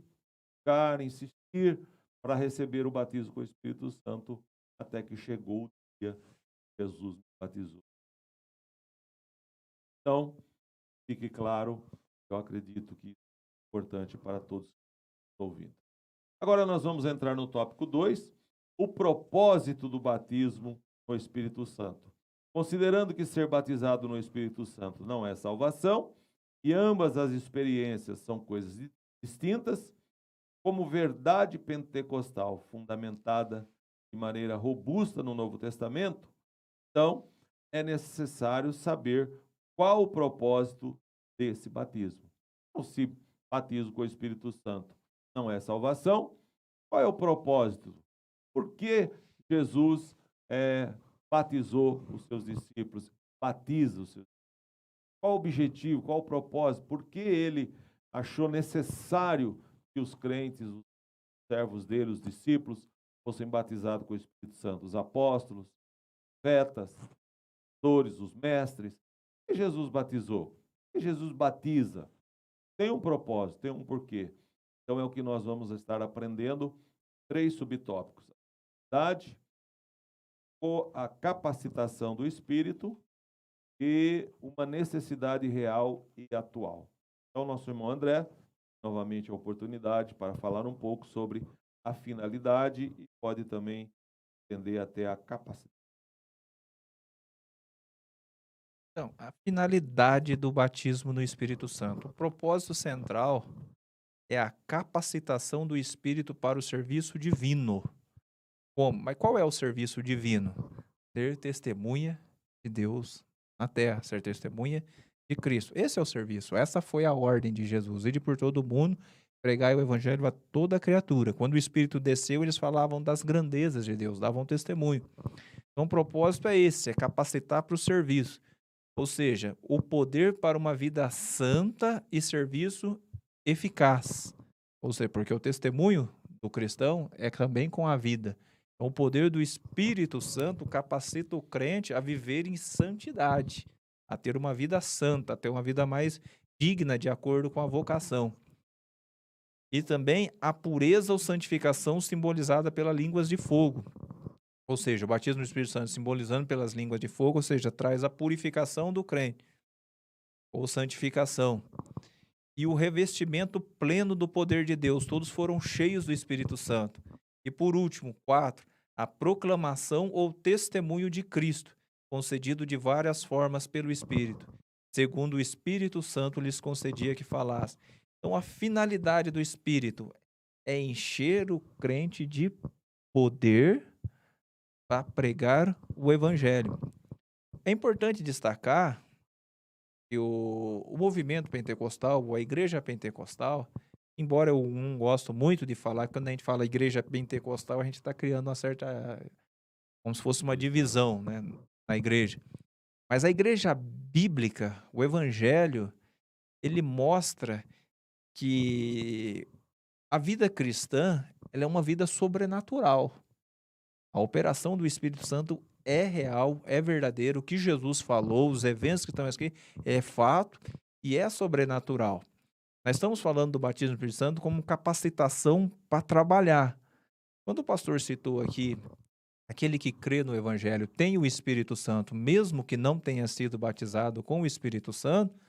buscar, insistir para receber o batismo com o Espírito Santo, até que chegou o dia que Jesus me batizou. Então, fique claro, eu acredito que é importante para todos que estão ouvindo. Agora nós vamos entrar no tópico 2, o propósito do batismo no Espírito Santo. Considerando que ser batizado no Espírito Santo não é salvação, e ambas as experiências são coisas distintas, como verdade pentecostal fundamentada de maneira robusta no Novo Testamento, então é necessário saber qual o propósito desse batismo. Então, se batismo com o Espírito Santo não é salvação, qual é o propósito? Por que Jesus batizou os seus discípulos, batiza os seus discípulos? Qual o objetivo, qual o propósito? Por que ele achou necessário que os crentes, os servos dele, os discípulos, fossem batizados com o Espírito Santo? Os apóstolos, os profetas, os pastores, os mestres. Por que Jesus batizou? Por que Jesus batiza? Tem um propósito, tem um porquê. Então é o que nós vamos estar aprendendo. 3 subtópicos. A verdade, a capacitação do Espírito e uma necessidade real e atual. Então, nosso irmão André, novamente a oportunidade para falar um pouco sobre a finalidade e pode também entender até a capacidade. Então, a finalidade do batismo no Espírito Santo. O propósito central é a capacitação do Espírito para o serviço divino. Como? Mas qual é o serviço divino? Ser testemunha de Deus na terra, ser testemunha de Cristo. Esse é o serviço, essa foi a ordem de Jesus. Ide por todo mundo, pregai o evangelho a toda criatura. Quando o Espírito desceu, eles falavam das grandezas de Deus, davam testemunho. Então o propósito é esse, é capacitar para o serviço. Ou seja, o poder para uma vida santa e serviço eficaz. Ou seja, porque o testemunho do cristão é também com a vida. Então, o poder do Espírito Santo capacita o crente a viver em santidade, a ter uma vida santa, a ter uma vida mais digna de acordo com a vocação. E também a pureza ou santificação simbolizada pelas línguas de fogo. Ou seja, o batismo no Espírito Santo simbolizando pelas línguas de fogo, ou seja, traz a purificação do crente, ou santificação. E o revestimento pleno do poder de Deus, todos foram cheios do Espírito Santo. E por último, 4, a proclamação ou testemunho de Cristo, concedido de várias formas pelo Espírito, segundo o Espírito Santo lhes concedia que falasse. Então, a finalidade do Espírito é encher o crente de poder para pregar o Evangelho. É importante destacar que o movimento pentecostal, ou a igreja pentecostal, embora eu não gosto muito de falar, quando a gente fala igreja pentecostal, a gente está criando uma certa, como se fosse uma divisão, né, na igreja. Mas a igreja bíblica, o evangelho, ele mostra que a vida cristã, ela é uma vida sobrenatural. A operação do Espírito Santo é real, é verdadeiro. O que Jesus falou, os eventos que estão aqui, é fato e é sobrenatural. Nós estamos falando do batismo do Espírito Santo como capacitação para trabalhar. Quando o pastor citou aqui, aquele que crê no Evangelho tem o Espírito Santo, mesmo que não tenha sido batizado com o Espírito Santo,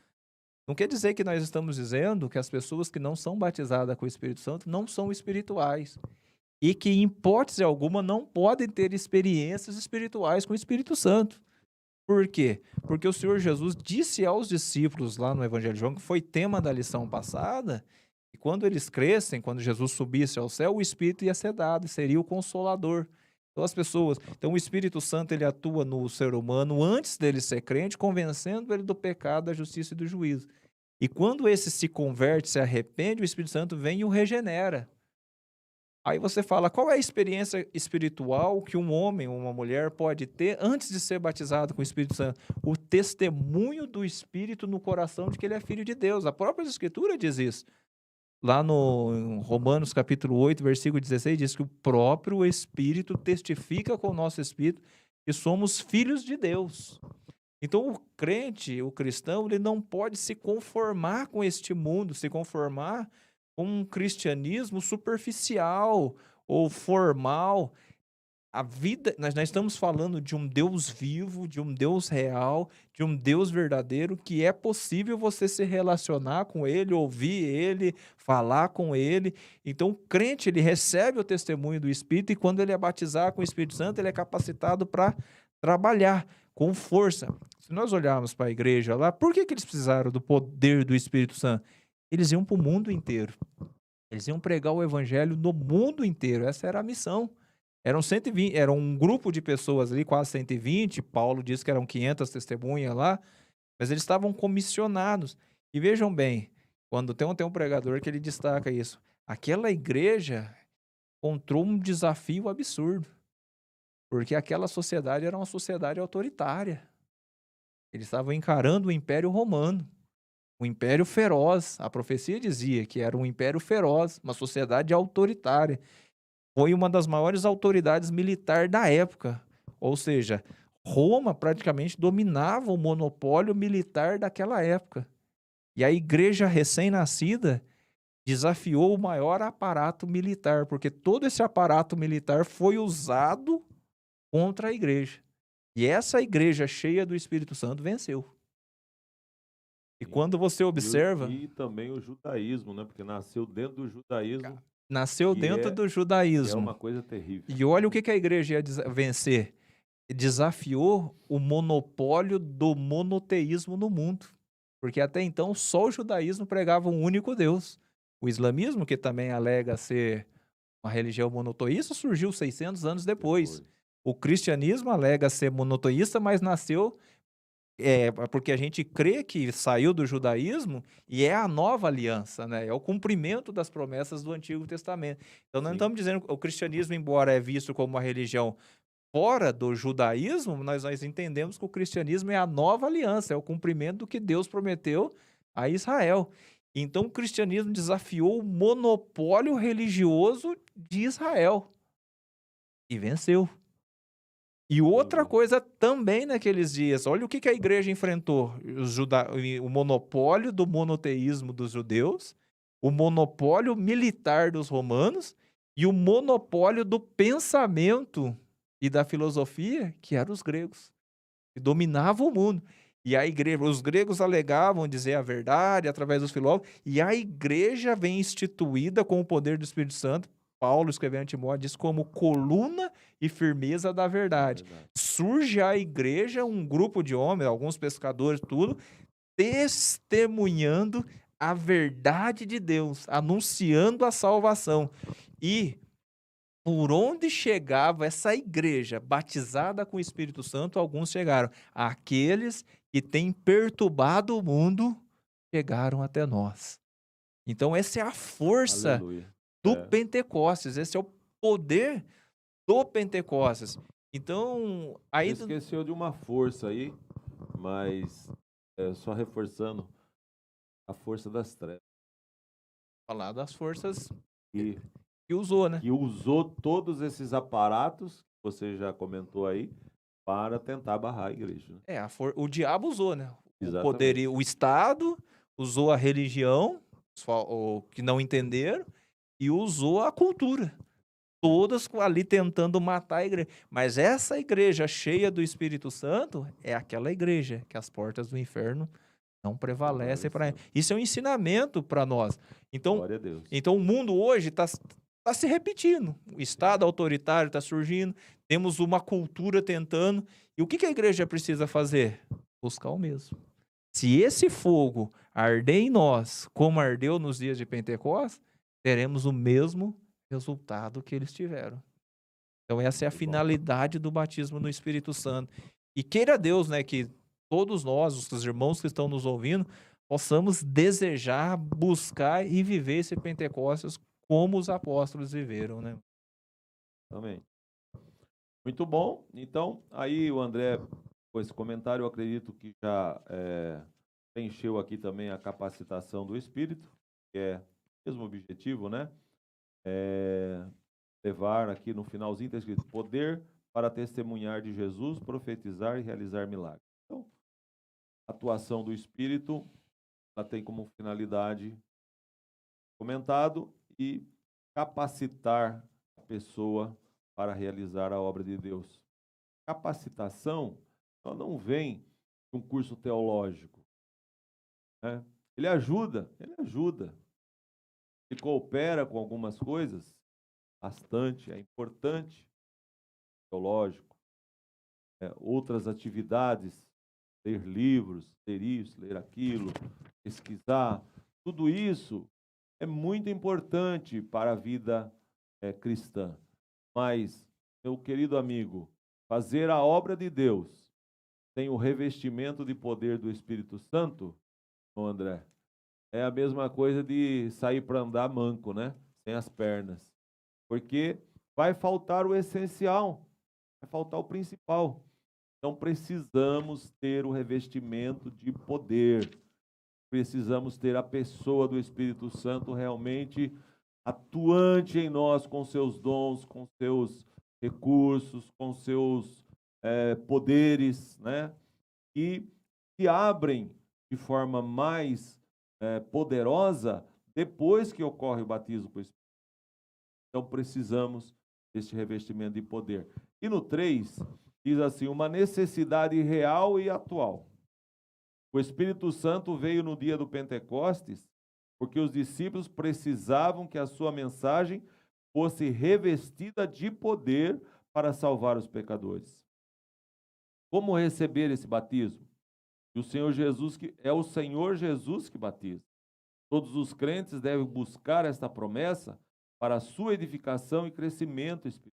não quer dizer que nós estamos dizendo que as pessoas que não são batizadas com o Espírito Santo não são espirituais. E que, em hipótese alguma, não podem ter experiências espirituais com o Espírito Santo. Por quê? Porque o Senhor Jesus disse aos discípulos lá no Evangelho de João, que foi tema da lição passada, que quando eles crescem, quando Jesus subisse ao céu, o Espírito ia ser dado, e seria o Consolador. Então as pessoas, então o Espírito Santo ele atua no ser humano antes dele ser crente, convencendo ele do pecado, da justiça e do juízo. E quando esse se converte, se arrepende, o Espírito Santo vem e o regenera. Aí você fala, qual é a experiência espiritual que um homem ou uma mulher pode ter antes de ser batizado com o Espírito Santo? O testemunho do Espírito no coração de que ele é filho de Deus. A própria Escritura diz isso. Lá no Romanos capítulo 8, versículo 16, diz que o próprio Espírito testifica com o nosso Espírito que somos filhos de Deus. Então o crente, o cristão, ele não pode se conformar com este mundo, se conformar com um cristianismo superficial ou formal. A vida, nós estamos falando de um Deus vivo, de um Deus real, de um Deus verdadeiro, que é possível você se relacionar com ele, ouvir ele, falar com ele. Então o crente, ele recebe o testemunho do Espírito e quando ele é batizado com o Espírito Santo, ele é capacitado para trabalhar com força. Se nós olharmos para a igreja lá, por que eles precisaram do poder do Espírito Santo? Eles iam para o mundo inteiro. Eles iam pregar o evangelho no mundo inteiro. Essa era a missão. Eram 120, era um grupo de pessoas ali, quase 120. Paulo disse que eram 500 testemunhas lá. Mas eles estavam comissionados. E vejam bem, quando tem um pregador que ele destaca isso. Aquela igreja encontrou um desafio absurdo. Porque aquela sociedade era uma sociedade autoritária. Eles estavam encarando o Império Romano. Um império feroz. A profecia dizia que era um império feroz, uma sociedade autoritária. Foi uma das maiores autoridades militares da época. Ou seja, Roma praticamente dominava o monopólio militar daquela época. E a igreja recém-nascida desafiou o maior aparato militar, porque todo esse aparato militar foi usado contra a igreja. E essa igreja cheia do Espírito Santo venceu. E quando você observa... E também o judaísmo, né? Porque nasceu dentro do judaísmo. Nasceu dentro do judaísmo. É uma coisa terrível. E olha o que a igreja ia vencer. Desafiou o monopólio do monoteísmo no mundo. Porque até então só o judaísmo pregava um único Deus. O islamismo, que também alega ser uma religião monoteísta, surgiu 600 anos depois. O cristianismo alega ser monoteísta, mas nasceu... porque a gente crê que saiu do judaísmo e é a nova aliança, né? É o cumprimento das promessas do Antigo Testamento. Então, nós não estamos dizendo que o cristianismo, embora é visto como uma religião fora do judaísmo, nós entendemos que o cristianismo é a nova aliança, é o cumprimento do que Deus prometeu a Israel. Então o cristianismo desafiou o monopólio religioso de Israel e venceu. E outra Aleluia. coisa também naqueles dias, olha o que que a igreja enfrentou: o monopólio do monoteísmo dos judeus, o monopólio militar dos romanos e o monopólio do pensamento e da filosofia, que eram os gregos, que dominavam o mundo. E a igreja, os gregos alegavam dizer a verdade através dos filósofos, e a igreja vem instituída com o poder do Espírito Santo. Paulo, escrevendo a Timóteo, diz como coluna e firmeza da verdade. Verdade. Surge a igreja, um grupo de homens, alguns pescadores, tudo, testemunhando a verdade de Deus, anunciando a salvação. E por onde chegava essa igreja batizada com o Espírito Santo, alguns chegaram. Aqueles que têm perturbado o mundo chegaram até nós. Então, essa é a força Aleluia. do É. Pentecostes, esse é o poder do Pentecostes. Então, Você aí esqueceu de uma força aí, mas só reforçando a força das trevas, falar das forças que, que usou, né? que usou todos esses aparatos, que você já comentou aí, para tentar barrar a igreja, né? O diabo usou, né? O poder, Exatamente. o Estado usou a religião, o que não entenderam, e usou a cultura. Todas ali tentando matar a igreja. Mas essa igreja cheia do Espírito Santo é aquela igreja que as portas do inferno não prevalecem para ela. Prevaleceu. Isso é um ensinamento para nós. Então, Glória a Deus. então o mundo hoje está se repetindo. O Estado autoritário está surgindo, temos uma cultura tentando. E o que a igreja precisa fazer? Buscar o mesmo. Se esse fogo arder em nós, como ardeu nos dias de Pentecostes, teremos o mesmo resultado que eles tiveram. Então essa é a Muito bom. finalidade do batismo no Espírito Santo. E queira Deus, né, que todos nós, os irmãos que estão nos ouvindo, possamos desejar, buscar e viver esse Pentecostes como os apóstolos viveram, né? Amém. Muito bom. Então, aí o André, com esse comentário, eu acredito que já preencheu aqui também a capacitação do Espírito, que é o mesmo objetivo, né? Levar aqui no finalzinho, está escrito, poder para testemunhar de Jesus, profetizar e realizar milagres. Então, a atuação do Espírito, ela tem como finalidade, comentado, e capacitar a pessoa para realizar a obra de Deus. Capacitação, ela não vem de um curso teológico, né? Ele ajuda, ele coopera com algumas coisas, bastante, é importante, teológico, outras atividades, ler livros, ler isso, ler aquilo, pesquisar, tudo isso é muito importante para a vida cristã. Mas, meu querido amigo, fazer a obra de Deus sem o revestimento de poder do Espírito Santo, André, é a mesma coisa de sair para andar manco, né? Sem as pernas. Porque vai faltar o essencial, vai faltar o principal. Então precisamos ter o revestimento de poder. Precisamos ter a pessoa do Espírito Santo realmente atuante em nós com seus dons, com seus recursos, com seus poderes, né? E que abrem de forma mais poderosa depois que ocorre o batismo com o Espírito. Então precisamos deste revestimento de poder. E no 3, diz assim, uma necessidade real e atual. O Espírito Santo veio no dia do Pentecostes, porque os discípulos precisavam que a sua mensagem fosse revestida de poder para salvar os pecadores. Como receber esse batismo? E o Senhor Jesus, que é o Senhor Jesus que batiza. Todos os crentes devem buscar esta promessa para a sua edificação e crescimento espiritual.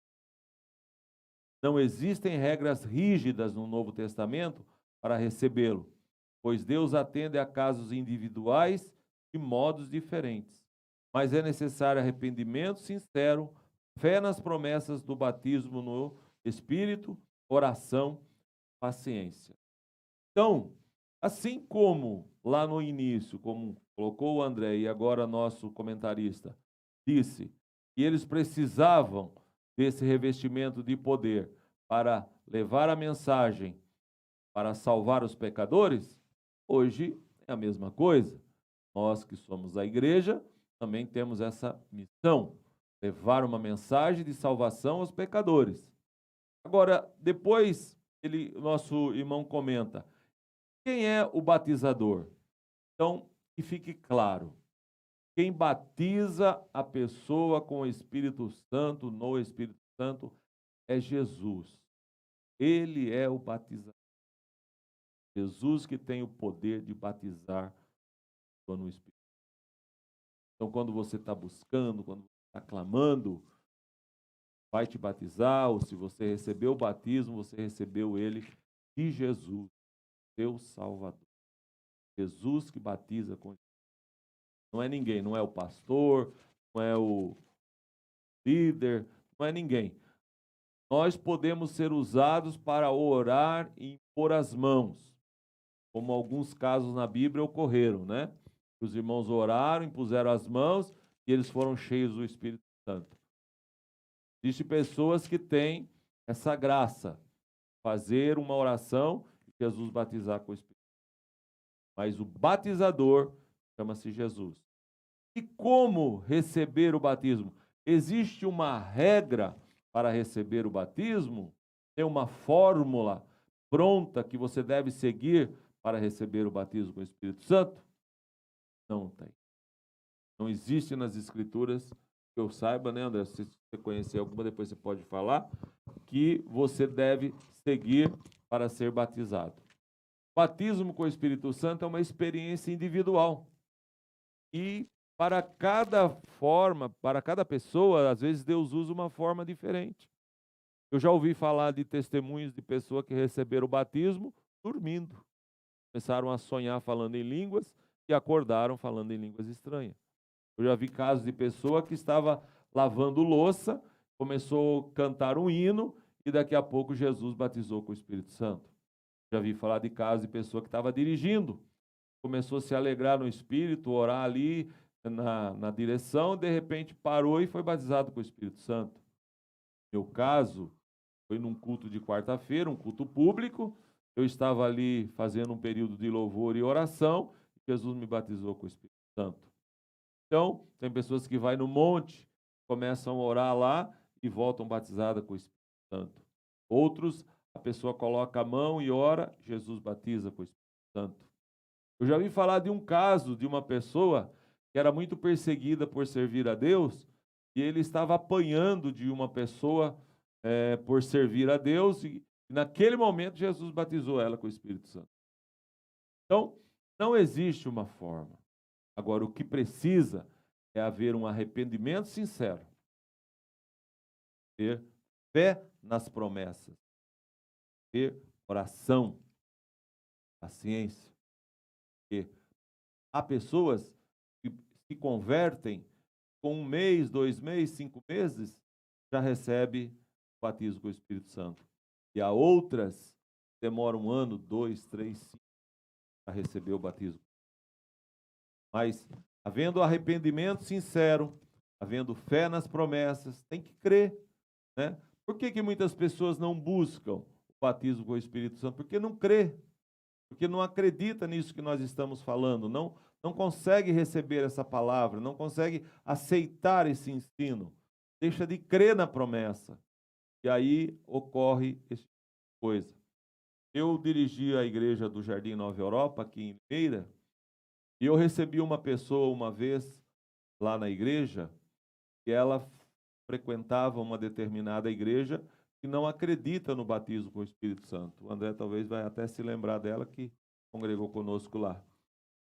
Não existem regras rígidas no Novo Testamento para recebê-lo, pois Deus atende a casos individuais de modos diferentes. Mas é necessário arrependimento sincero, fé nas promessas do batismo no Espírito, oração, paciência. Então, assim como lá no início, como colocou o André e agora nosso comentarista, disse que eles precisavam desse revestimento de poder para levar a mensagem, para salvar os pecadores, hoje é a mesma coisa. Nós que somos a igreja, também temos essa missão, levar uma mensagem de salvação aos pecadores. Agora, depois, o nosso irmão comenta, quem é o batizador? Então, que fique claro, quem batiza a pessoa com o Espírito Santo, no Espírito Santo, é Jesus. Ele é o batizador. Jesus que tem o poder de batizar no Espírito. Então, quando você está buscando, quando você está clamando, vai te batizar, ou se você recebeu o batismo, você recebeu ele de Jesus, seu Salvador. Jesus que batiza com. Não é ninguém, não é o pastor, não é o líder, não é ninguém. Nós podemos ser usados para orar e impor as mãos, como alguns casos na Bíblia ocorreram, né? Os irmãos oraram, impuseram as mãos e eles foram cheios do Espírito Santo. Existem pessoas que têm essa graça, fazer uma oração e Jesus batizar com o Espírito. Mas o batizador chama-se Jesus. E como receber o batismo? Existe uma regra para receber o batismo? Tem uma fórmula pronta que você deve seguir para receber o batismo com o Espírito Santo? Não tem. Não existe nas Escrituras, que eu saiba, né, André? Se você conhecer alguma, depois você pode falar, que você deve seguir para ser batizado. O batismo com o Espírito Santo é uma experiência individual. E para cada forma, para cada pessoa, às vezes Deus usa uma forma diferente. Eu já ouvi falar de testemunhos de pessoas que receberam o batismo dormindo. Começaram a sonhar falando em línguas e acordaram falando em línguas estranhas. Eu já vi casos de pessoa que estava lavando louça, começou a cantar um hino e daqui a pouco Jesus batizou com o Espírito Santo. Já vi falar de casos de pessoa que estava dirigindo, começou a se alegrar no Espírito, orar ali na direção, de repente parou e foi batizado com o Espírito Santo. Meu caso foi num culto de quarta-feira, um culto público, eu estava ali fazendo um período de louvor e oração, e Jesus me batizou com o Espírito Santo. Então, tem pessoas que vão no monte, começam a orar lá e voltam batizadas com o Espírito Santo. Outros, a pessoa coloca a mão e ora, Jesus batiza com o Espírito Santo. Eu já ouvi falar de um caso de uma pessoa que era muito perseguida por servir a Deus e ele estava apanhando de uma pessoa por servir a Deus e naquele momento Jesus batizou ela com o Espírito Santo. Então, não existe uma forma. Agora, o que precisa é haver um arrependimento sincero, ter fé nas promessas, ter oração, paciência. Porque há pessoas que se convertem com 1 mês, 2 meses, 5 meses, já recebe o batismo com o Espírito Santo. E há outras que demoram 1 ano, 2, 3, 5 para receber o batismo. Mas, havendo arrependimento sincero, havendo fé nas promessas, tem que crer, né? Por que muitas pessoas não buscam o batismo com o Espírito Santo? Porque não crê, porque não acredita nisso que nós estamos falando, não consegue receber essa palavra, não consegue aceitar esse ensino, deixa de crer na promessa. E aí ocorre esse tipo de coisa. Eu dirigi a igreja do Jardim Nova Europa, aqui em Limeira, e eu recebi uma pessoa uma vez lá na igreja, que ela frequentava uma determinada igreja que não acredita no batismo com o Espírito Santo. O André talvez vai até se lembrar dela, que congregou conosco lá.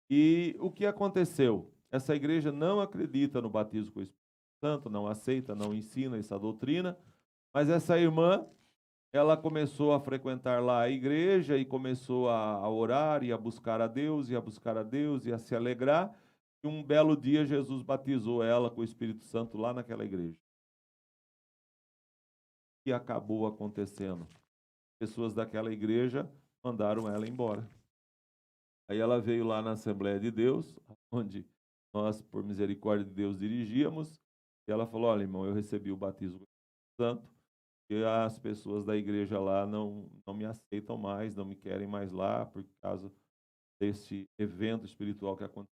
E o que aconteceu? Essa igreja não acredita no batismo com o Espírito Santo, não aceita, não ensina essa doutrina, mas essa irmã, ela começou a frequentar lá a igreja e começou a orar e a buscar a Deus, e a buscar a Deus e a se alegrar. E um belo dia Jesus batizou ela com o Espírito Santo lá naquela igreja. O que acabou acontecendo? Pessoas daquela igreja mandaram ela embora. Aí ela veio lá na Assembleia de Deus, onde nós, por misericórdia de Deus, dirigíamos, e ela falou: olha, irmão, eu recebi o batismo com o Espírito Santo, e as pessoas da igreja lá não me aceitam mais, não me querem mais lá, por causa desse evento espiritual que aconteceu.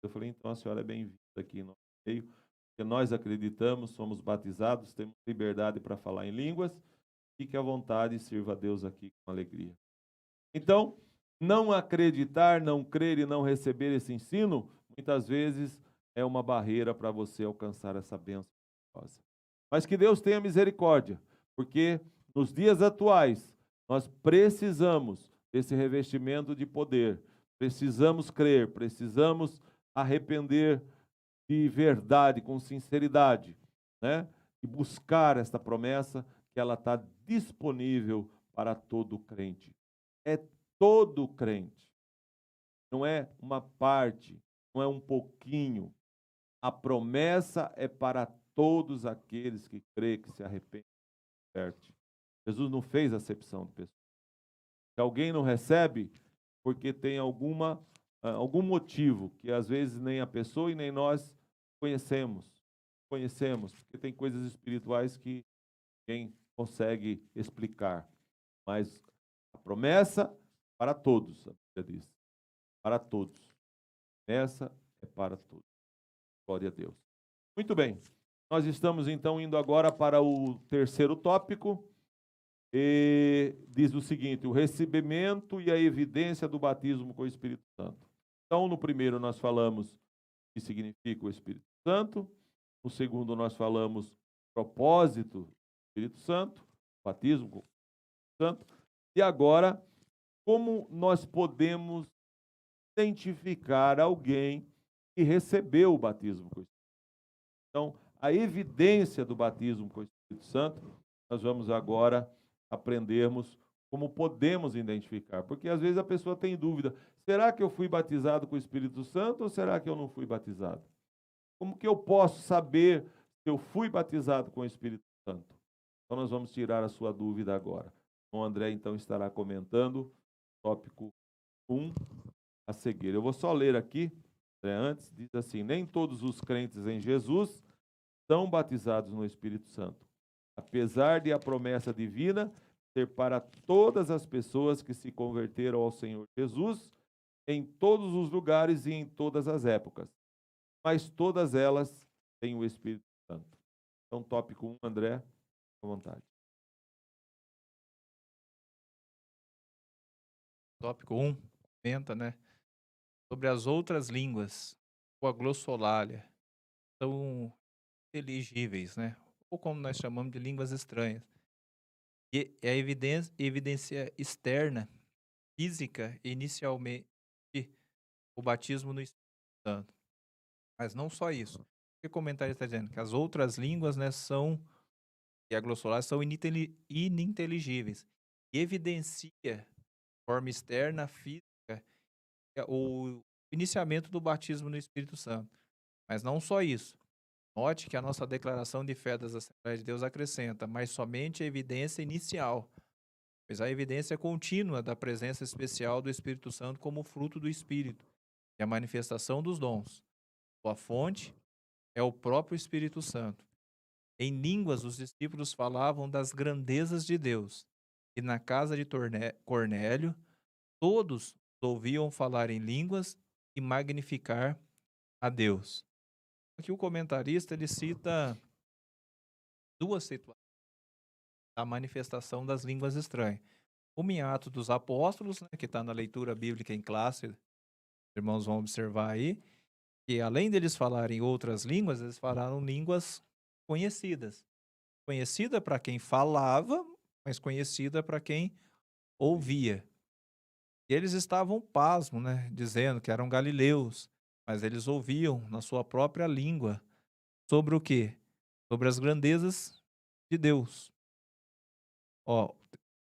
Eu falei: então a senhora é bem-vinda aqui em nosso meio, porque nós acreditamos, somos batizados, temos liberdade para falar em línguas, fique à vontade e sirva a Deus aqui com alegria. Então, não acreditar, não crer e não receber esse ensino, muitas vezes é uma barreira para você alcançar essa bênção. Mas que Deus tenha misericórdia, porque nos dias atuais nós precisamos desse revestimento de poder, precisamos crer, precisamos arrepender de verdade, com sinceridade, né? E buscar esta promessa que ela está disponível para todo crente. É todo crente, não é uma parte, não é um pouquinho. A promessa é para todos aqueles que crê, que se arrependem. Certo? Jesus não fez acepção de pessoas. Se alguém não recebe, porque tem algum motivo que às vezes nem a pessoa e nem nós conhecemos, porque tem coisas espirituais que ninguém consegue explicar. Mas a promessa para todos, a Bíblia diz. Para todos. Essa é para todos. Glória a Deus. Muito bem. Nós estamos então indo agora para o terceiro tópico. E diz o seguinte: o recebimento e a evidência do batismo com o Espírito Santo. Então, no primeiro nós falamos o que significa o Espírito Santo. No segundo nós falamos o propósito do Espírito Santo, batismo com o Espírito Santo. E agora, como nós podemos identificar alguém que recebeu o batismo com o Espírito Santo? Então, a evidência do batismo com o Espírito Santo, nós vamos agora aprendermos como podemos identificar. Porque às vezes a pessoa tem dúvida: será que eu fui batizado com o Espírito Santo ou será que eu não fui batizado? Como que eu posso saber se eu fui batizado com o Espírito Santo? Então nós vamos tirar a sua dúvida agora. O André então estará comentando tópico 1 a seguir. Eu vou só ler aqui, antes, diz assim: nem todos os crentes em Jesus são batizados no Espírito Santo, apesar de a promessa divina ser para todas as pessoas que se converteram ao Senhor Jesus, em todos os lugares e em todas as épocas. Mas todas elas têm o Espírito Santo. Então, tópico 1, André, à vontade. Tópico 1, comenta, né, sobre as outras línguas, ou a glossolalia, são inteligíveis, né, ou como nós chamamos de línguas estranhas. E é a evidência externa, física, inicialmente, o batismo no Espírito Santo. Mas não só isso. O que o comentário está dizendo? Que as outras línguas, né, e a glossolalia são ininteligíveis. E evidencia, de forma externa, física, o iniciamento do batismo no Espírito Santo. Mas não só isso. Note que a nossa declaração de fé das Assembleias de Deus acrescenta, mas somente a evidência inicial, pois a evidência contínua da presença especial do Espírito Santo como fruto do Espírito e a manifestação dos dons. Sua fonte é o próprio Espírito Santo. Em línguas, os discípulos falavam das grandezas de Deus, e na casa de Cornélio, todos ouviam falar em línguas e magnificar a Deus. Aqui o comentarista ele cita duas situações da manifestação das línguas estranhas. Uma em Atos dos Apóstolos, né, que está na leitura bíblica em classe, os irmãos vão observar aí, que além deles falarem outras línguas, eles falaram línguas conhecidas. Conhecida para quem falava, mas conhecida para quem ouvia. E eles estavam pasmos, né, dizendo que eram galileus, mas eles ouviam na sua própria língua sobre o quê? Sobre as grandezas de Deus. Ó,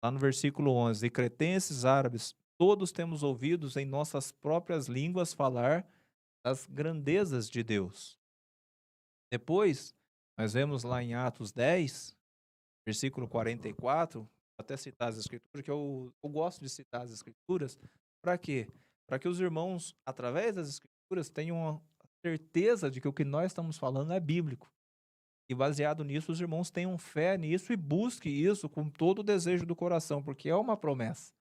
lá no versículo 11, e cretenses, árabes, todos temos ouvidos em nossas próprias línguas falar das grandezas de Deus. Depois, nós vemos lá em Atos 10, versículo 44, até citar as escrituras, que eu gosto de citar as escrituras, para quê? para que os irmãos, através das Escrituras, tenham a certeza de que o que nós estamos falando é bíblico. E baseado nisso, os irmãos tenham fé nisso e busquem isso com todo o desejo do coração, porque é uma promessa.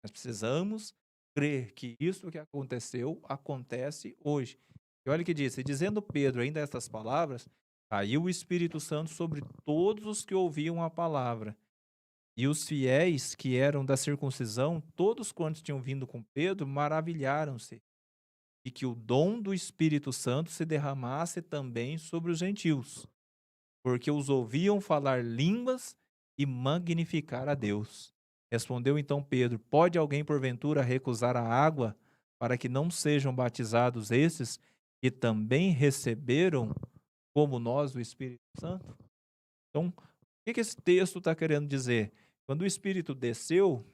Nós precisamos crer que isso que aconteceu, acontece hoje. E olha o que diz, e dizendo Pedro ainda estas palavras, caiu o Espírito Santo sobre todos os que ouviam a palavra. E os fiéis que eram da circuncisão, todos quantos tinham vindo com Pedro, maravilharam-se, e que o dom do Espírito Santo se derramasse também sobre os gentios, porque os ouviam falar línguas e magnificar a Deus. Respondeu então Pedro: pode alguém porventura recusar a água para que não sejam batizados esses que também receberam, como nós, o Espírito Santo? Então, o que esse texto está querendo dizer? Quando o Espírito desceu,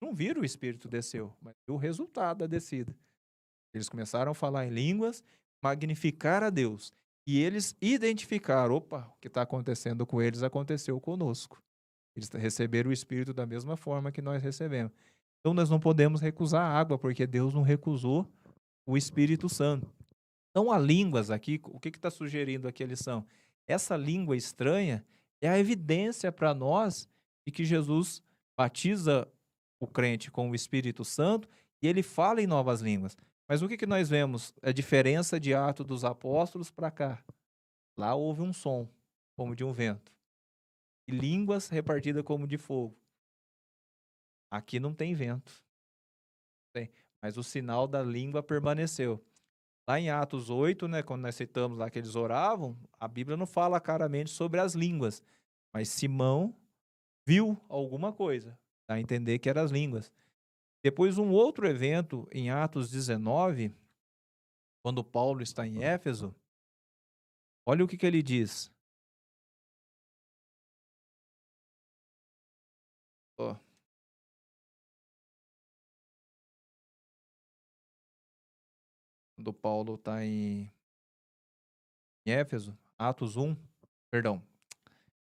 não viram o Espírito desceu, mas viu o resultado da descida. Eles começaram a falar em línguas, magnificar a Deus. E eles identificaram, opa, o que está acontecendo com eles aconteceu conosco. Eles receberam o Espírito da mesma forma que nós recebemos. Então nós não podemos recusar a água, porque Deus não recusou o Espírito Santo. Então a línguas aqui, o que está sugerindo aqui a lição? Essa língua estranha é a evidência para nós de que Jesus batiza o crente com o Espírito Santo e ele fala em novas línguas. Mas o que nós vemos? A diferença de Atos dos Apóstolos para cá. Lá houve um som, como de um vento, e línguas repartidas como de fogo. Aqui não tem vento, tem, mas o sinal da língua permaneceu. Lá em Atos 8, né, quando nós citamos lá que eles oravam, a Bíblia não fala claramente sobre as línguas, mas Simão viu alguma coisa, dá a entender que eram as línguas. Depois, um outro evento, em Atos 19, quando Paulo está em Éfeso, olha o que ele diz. Ó. Quando Paulo está em Éfeso,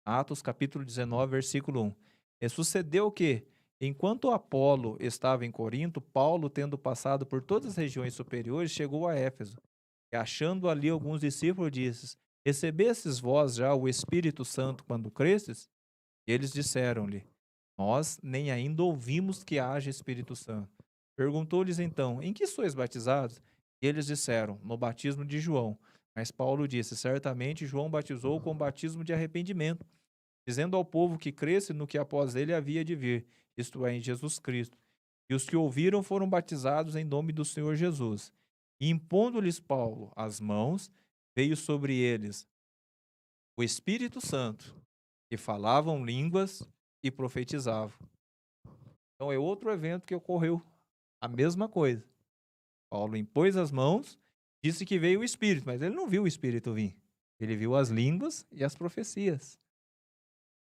Atos capítulo 19, versículo 1. E sucedeu que, enquanto Apolo estava em Corinto, Paulo, tendo passado por todas as regiões superiores, chegou a Éfeso. E achando ali alguns discípulos, disse: recebestes vós já o Espírito Santo quando cresces? E eles disseram-lhe: nós nem ainda ouvimos que haja Espírito Santo. Perguntou-lhes então: em que sois batizados? E eles disseram: no batismo de João. Mas Paulo disse: certamente João batizou com batismo de arrependimento, dizendo ao povo que cresce no que após ele havia de vir, isto é, em Jesus Cristo. E os que ouviram foram batizados em nome do Senhor Jesus. E impondo-lhes Paulo as mãos, veio sobre eles o Espírito Santo, que falavam línguas e profetizavam. Então é outro evento que ocorreu, a mesma coisa. Paulo impôs as mãos, disse que veio o Espírito, mas ele não viu o Espírito vir. Ele viu as línguas e as profecias.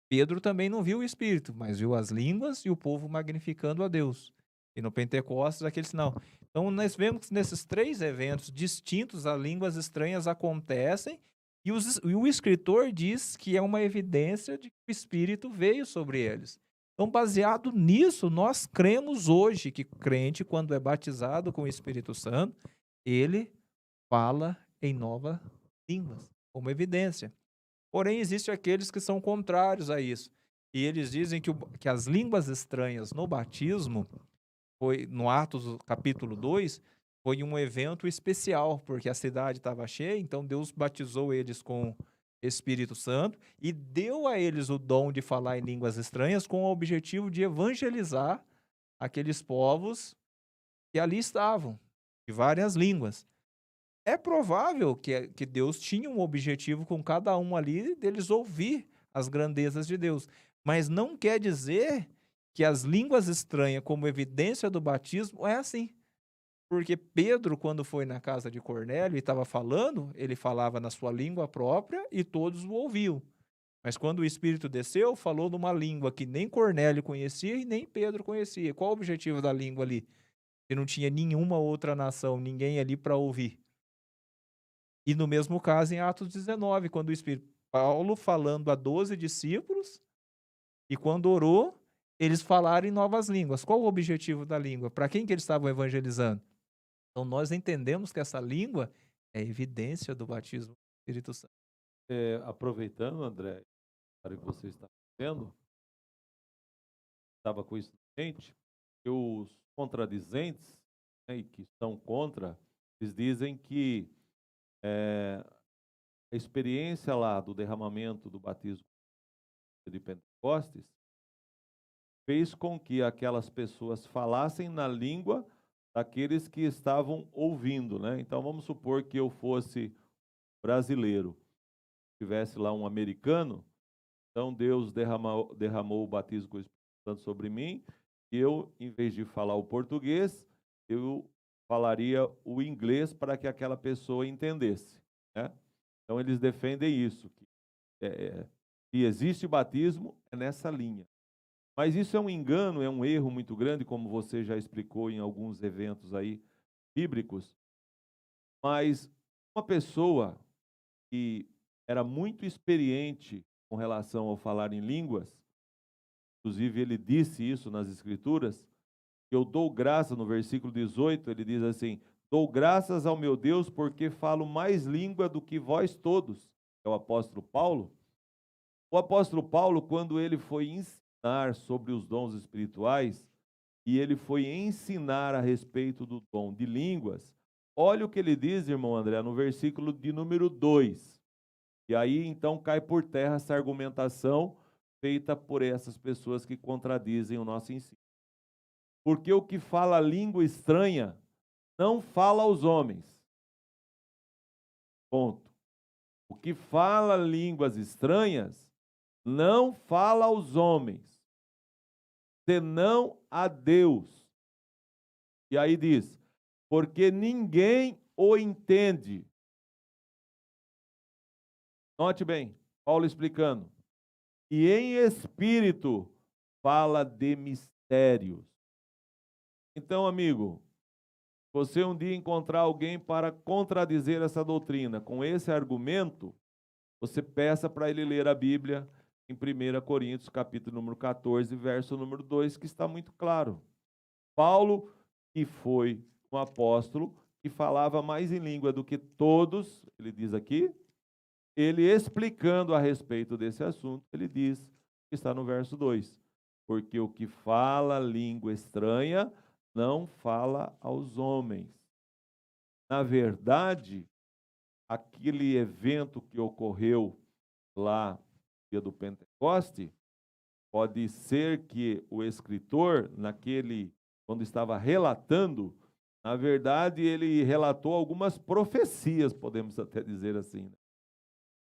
Pedro também não viu o Espírito, mas viu as línguas e o povo magnificando a Deus. E no Pentecostes, aquele sinal. Então, nós vemos que nesses três eventos distintos, as línguas estranhas acontecem e o escritor diz que é uma evidência de que o Espírito veio sobre eles. Então, baseado nisso, nós cremos hoje que o crente, quando é batizado com o Espírito Santo, ele fala em novas línguas, como evidência. Porém, existem aqueles que são contrários a isso. E eles dizem que as línguas estranhas no batismo, no Atos capítulo 2, foi um evento especial, porque a cidade estava cheia, então Deus batizou eles com Espírito Santo e deu a eles o dom de falar em línguas estranhas com o objetivo de evangelizar aqueles povos que ali estavam, de várias línguas. É provável que Deus tinha um objetivo com cada um ali, deles ouvir as grandezas de Deus. Mas não quer dizer que as línguas estranhas, como evidência do batismo, é assim. Porque Pedro, quando foi na casa de Cornélio e estava falando, ele falava na sua língua própria e todos o ouviam. Mas quando o Espírito desceu, falou numa língua que nem Cornélio conhecia e nem Pedro conhecia. Qual o objetivo da língua ali? Que não tinha nenhuma outra nação, ninguém ali para ouvir. E no mesmo caso em Atos 19, quando o Espírito Paulo falando a 12 discípulos, e quando orou, eles falaram em novas línguas. Qual o objetivo da língua? Para quem que eles estavam evangelizando? Então nós entendemos que essa língua é evidência do batismo do Espírito Santo. Aproveitando, André, para o que você está dizendo, estava com isso em mente, que os contradizentes, né, e que estão contra, eles dizem que a experiência lá do derramamento do batismo de Pentecostes fez com que aquelas pessoas falassem na língua daqueles que estavam ouvindo, né? Então vamos supor que eu fosse brasileiro, tivesse lá um americano, então Deus derramou o batismo com o Espírito Santo sobre mim, e eu, em vez de falar o português, eu falaria o inglês para que aquela pessoa entendesse, né? Então eles defendem isso, que existe batismo é nessa linha. Mas isso é um engano, é um erro muito grande, como você já explicou em alguns eventos aí bíblicos. Mas uma pessoa que era muito experiente com relação ao falar em línguas, inclusive ele disse isso nas Escrituras, que eu dou graça, no versículo 18, ele diz assim: dou graças ao meu Deus porque falo mais língua do que vós todos. É o apóstolo Paulo. O apóstolo Paulo, quando ele foi ensinar sobre os dons espirituais, e ele foi ensinar a respeito do dom de línguas, olha o que ele diz, irmão André, no versículo de número 2. E aí, então, cai por terra essa argumentação feita por essas pessoas que contradizem o nosso ensino. Porque o que fala língua estranha não fala aos homens. Ponto. O que fala línguas estranhas não fala aos homens, senão a Deus. E aí diz, porque ninguém o entende. Note bem, Paulo explicando. E em espírito fala de mistérios. Então, amigo, você um dia encontrar alguém para contradizer essa doutrina com esse argumento, você peça para ele ler a Bíblia em 1 Coríntios, capítulo número 14, verso número 2, que está muito claro. Paulo, que foi um apóstolo, que falava mais em língua do que todos, ele diz aqui, ele explicando a respeito desse assunto, ele diz, que está no verso 2, porque o que fala língua estranha não fala aos homens. Na verdade, aquele evento que ocorreu lá no dia do Pentecoste, pode ser que o escritor, quando estava relatando, na verdade, ele relatou algumas profecias, podemos até dizer assim.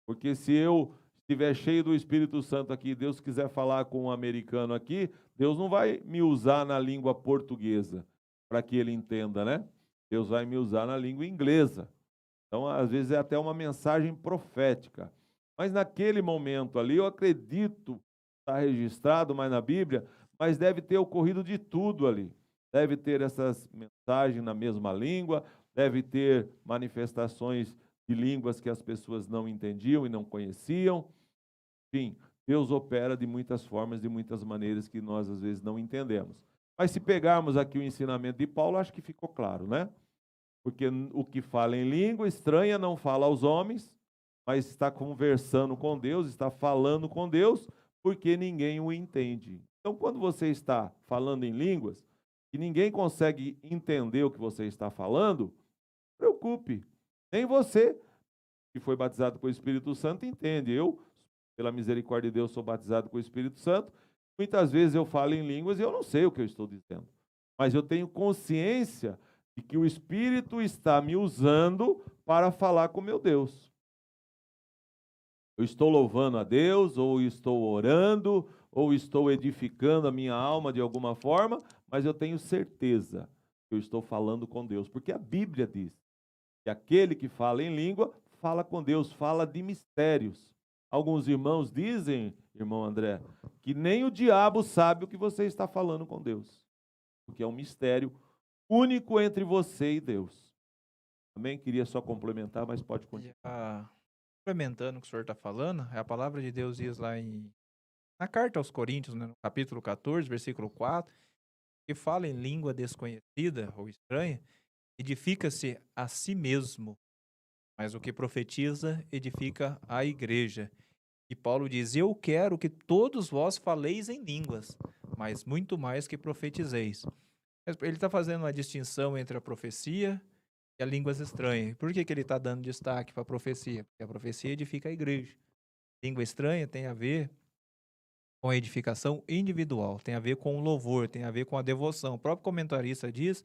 Porque se eu estiver cheio do Espírito Santo aqui, Deus quiser falar com um americano aqui, Deus não vai me usar na língua portuguesa para que ele entenda, né? Deus vai me usar na língua inglesa. Então, às vezes, é até uma mensagem profética. Mas naquele momento ali, eu acredito, está registrado mais na Bíblia, mas deve ter ocorrido de tudo ali. Deve ter essas mensagens na mesma língua, deve ter manifestações de línguas que as pessoas não entendiam e não conheciam. Enfim, Deus opera de muitas formas, de muitas maneiras que nós às vezes não entendemos. Mas se pegarmos aqui o ensinamento de Paulo, acho que ficou claro, né? Porque o que fala em língua estranha não fala aos homens, mas está conversando com Deus, está falando com Deus, porque ninguém o entende. Então, quando você está falando em línguas e ninguém consegue entender o que você está falando, preocupe. Nem você, que foi batizado com o Espírito Santo, entende. Eu, pela misericórdia de Deus, sou batizado com o Espírito Santo. Muitas vezes eu falo em línguas e eu não sei o que eu estou dizendo. Mas eu tenho consciência de que o Espírito está me usando para falar com meu Deus. Eu estou louvando a Deus, ou estou orando, ou estou edificando a minha alma de alguma forma, mas eu tenho certeza que eu estou falando com Deus, porque a Bíblia diz que aquele que fala em língua, fala com Deus, fala de mistérios. Alguns irmãos dizem, irmão André, que nem o diabo sabe o que você está falando com Deus, porque é um mistério único entre você e Deus. Amém? Queria só complementar, mas pode continuar. Complementando o que o senhor está falando, a palavra de Deus diz lá em na carta aos Coríntios, né, no capítulo 14, versículo 4, que fala em língua desconhecida ou estranha, edifica-se a si mesmo, mas o que profetiza edifica a igreja. E Paulo diz: eu quero que todos vós faleis em línguas, mas muito mais que profetizeis. Ele está fazendo uma distinção entre a profecia e as línguas estranhas. Por que ele está dando destaque para a profecia? Porque a profecia edifica a igreja. Língua estranha tem a ver com a edificação individual, tem a ver com o louvor, tem a ver com a devoção. O próprio comentarista diz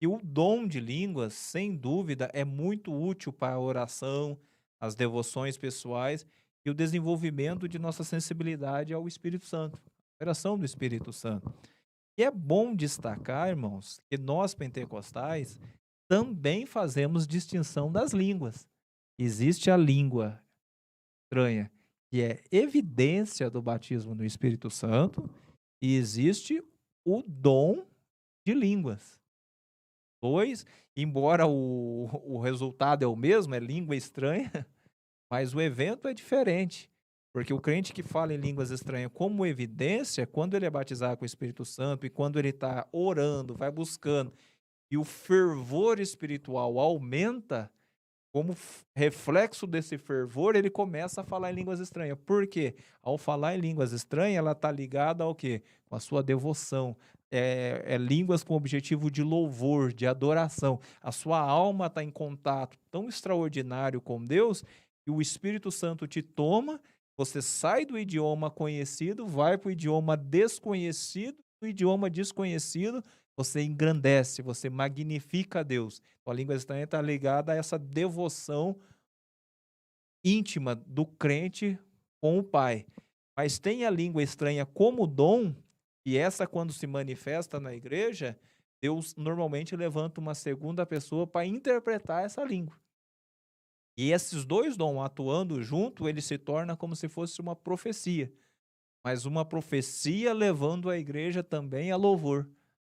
que o dom de línguas, sem dúvida, é muito útil para a oração, as devoções pessoais e o desenvolvimento de nossa sensibilidade ao Espírito Santo, a operação do Espírito Santo. E é bom destacar, irmãos, que nós pentecostais também fazemos distinção das línguas. Existe a língua estranha, que é evidência do batismo no Espírito Santo, e existe o dom de línguas. Dois, embora o resultado é o mesmo, é língua estranha, mas o evento é diferente. Porque o crente que fala em línguas estranhas como evidência, quando ele é batizado com o Espírito Santo e quando ele está orando, vai buscando, e o fervor espiritual aumenta, como reflexo desse fervor, ele começa a falar em línguas estranhas. Por quê? Ao falar em línguas estranhas, ela está ligada ao quê? Com a sua devoção. Línguas com objetivo de louvor, de adoração. A sua alma está em contato tão extraordinário com Deus que o Espírito Santo te toma, você sai do idioma conhecido, vai para o idioma desconhecido, do idioma desconhecido, você engrandece, você magnifica a Deus. A língua estranha está ligada a essa devoção íntima do crente com o Pai. Mas tem a língua estranha como dom, e essa, quando se manifesta na igreja, Deus normalmente levanta uma segunda pessoa para interpretar essa língua. E esses dois dons atuando junto, ele se torna como se fosse uma profecia. Mas uma profecia levando a igreja também a louvor,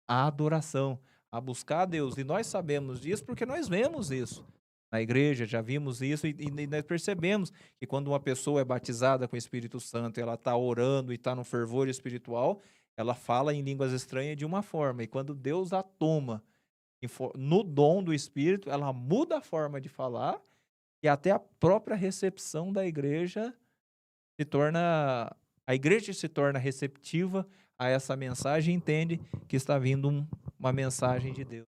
a adoração, a buscar a Deus. E nós sabemos disso porque nós vemos isso na igreja, já vimos isso e nós percebemos que quando uma pessoa é batizada com o Espírito Santo, ela está orando e está no fervor espiritual, ela fala em línguas estranhas de uma forma. E quando Deus a toma no dom do Espírito, ela muda a forma de falar e até a própria recepção da igreja se torna... A igreja se torna receptiva a essa mensagem e entende que está vindo uma mensagem de Deus.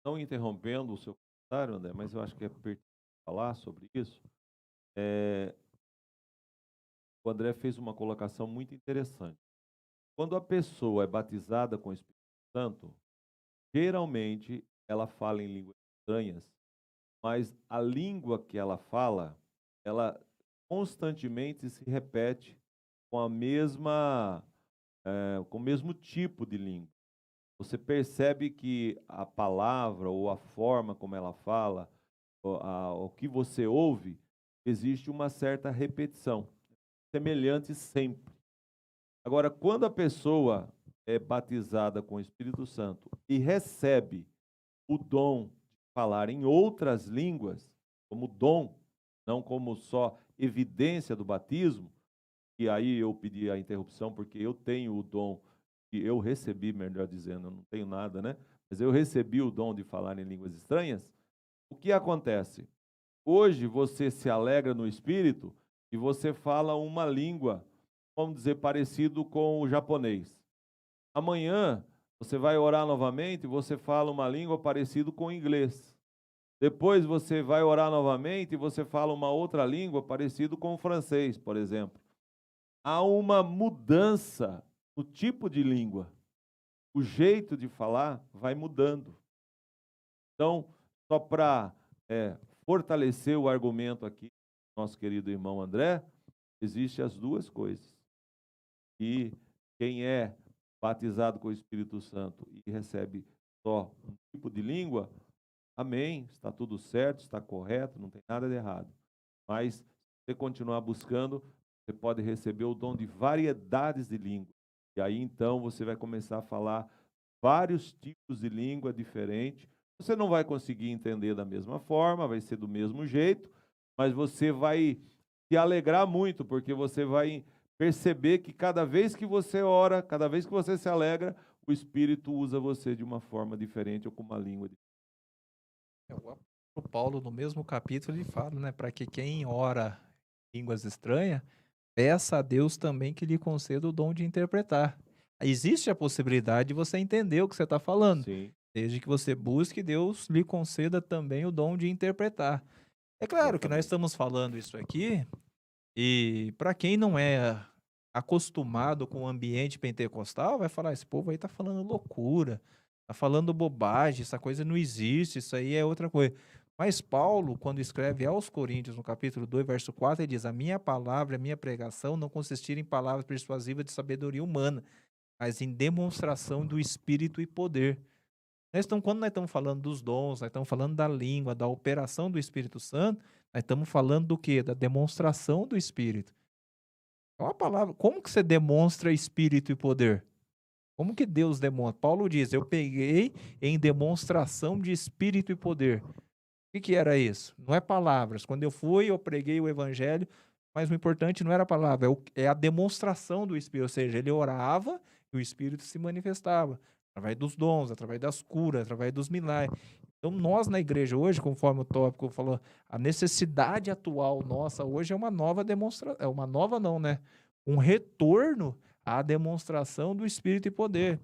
Não interrompendo o seu comentário, André, mas eu acho que é pertinente falar sobre isso. O André fez uma colocação muito interessante. Quando a pessoa é batizada com o Espírito Santo, geralmente ela fala em línguas estranhas, mas a língua que ela fala, ela constantemente se repete com a mesma, com o mesmo tipo de língua. Você percebe que a palavra ou a forma como ela fala, o que você ouve, existe uma certa repetição, semelhante sempre. Agora, quando a pessoa é batizada com o Espírito Santo e recebe o dom de falar em outras línguas, como dom, não como só evidência do batismo, e aí eu pedi a interrupção porque eu tenho o dom, que eu recebi, melhor dizendo, eu não tenho nada, né? Mas eu recebi o dom de falar em línguas estranhas. O que acontece? Hoje você se alegra no Espírito e você fala uma língua, vamos dizer, parecido com o japonês. Amanhã você vai orar novamente e você fala uma língua parecida com o inglês. Depois você vai orar novamente e você fala uma outra língua parecida com o francês, por exemplo. Há uma mudança no tipo de língua. O jeito de falar vai mudando. Então, só para fortalecer o argumento aqui, nosso querido irmão André, existem as duas coisas. E quem é batizado com o Espírito Santo e recebe só um tipo de língua, amém, está tudo certo, está correto, não tem nada de errado. Mas, se você continuar buscando, você pode receber o dom de variedades de línguas. E aí, então, você vai começar a falar vários tipos de língua diferentes. Você não vai conseguir entender da mesma forma, vai ser do mesmo jeito, mas você vai se alegrar muito, porque você vai perceber que cada vez que você ora, cada vez que você se alegra, o Espírito usa você de uma forma diferente ou com uma língua diferente. O apóstolo Paulo, no mesmo capítulo, ele fala, né, para que quem ora em línguas estranhas, peça a Deus também que lhe conceda o dom de interpretar. Existe a possibilidade de você entender o que você está falando, Sim, desde que você busque, Deus lhe conceda também o dom de interpretar. É claro que nós exatamente. estamos falando isso aqui, e para quem não é acostumado com o ambiente pentecostal, vai falar: esse povo aí tá falando loucura, tá falando bobagem, essa coisa não existe, isso aí é outra coisa. Mas Paulo, quando escreve aos Coríntios, no capítulo 2, verso 4, ele diz: a minha palavra, a minha pregação não consistirá em palavras persuasivas de sabedoria humana, mas em demonstração do Espírito e poder. Quando nós estamos falando dos dons, nós estamos falando da língua, da operação do Espírito Santo, nós estamos falando do quê? Da demonstração do Espírito. É uma palavra. Como que você demonstra Espírito e poder? Como que Deus demonstra? Paulo diz: eu peguei em demonstração de Espírito e poder. O que era isso? Não é palavras. Quando eu fui, eu preguei o Evangelho, mas o importante não era a palavra, é a demonstração do Espírito. Ou seja, ele orava e o Espírito se manifestava através dos dons, através das curas, através dos milagres. Então, nós na igreja hoje, conforme o tópico falou, a necessidade atual nossa hoje é uma nova demonstração, é uma nova não, né? Um retorno à demonstração do Espírito e poder.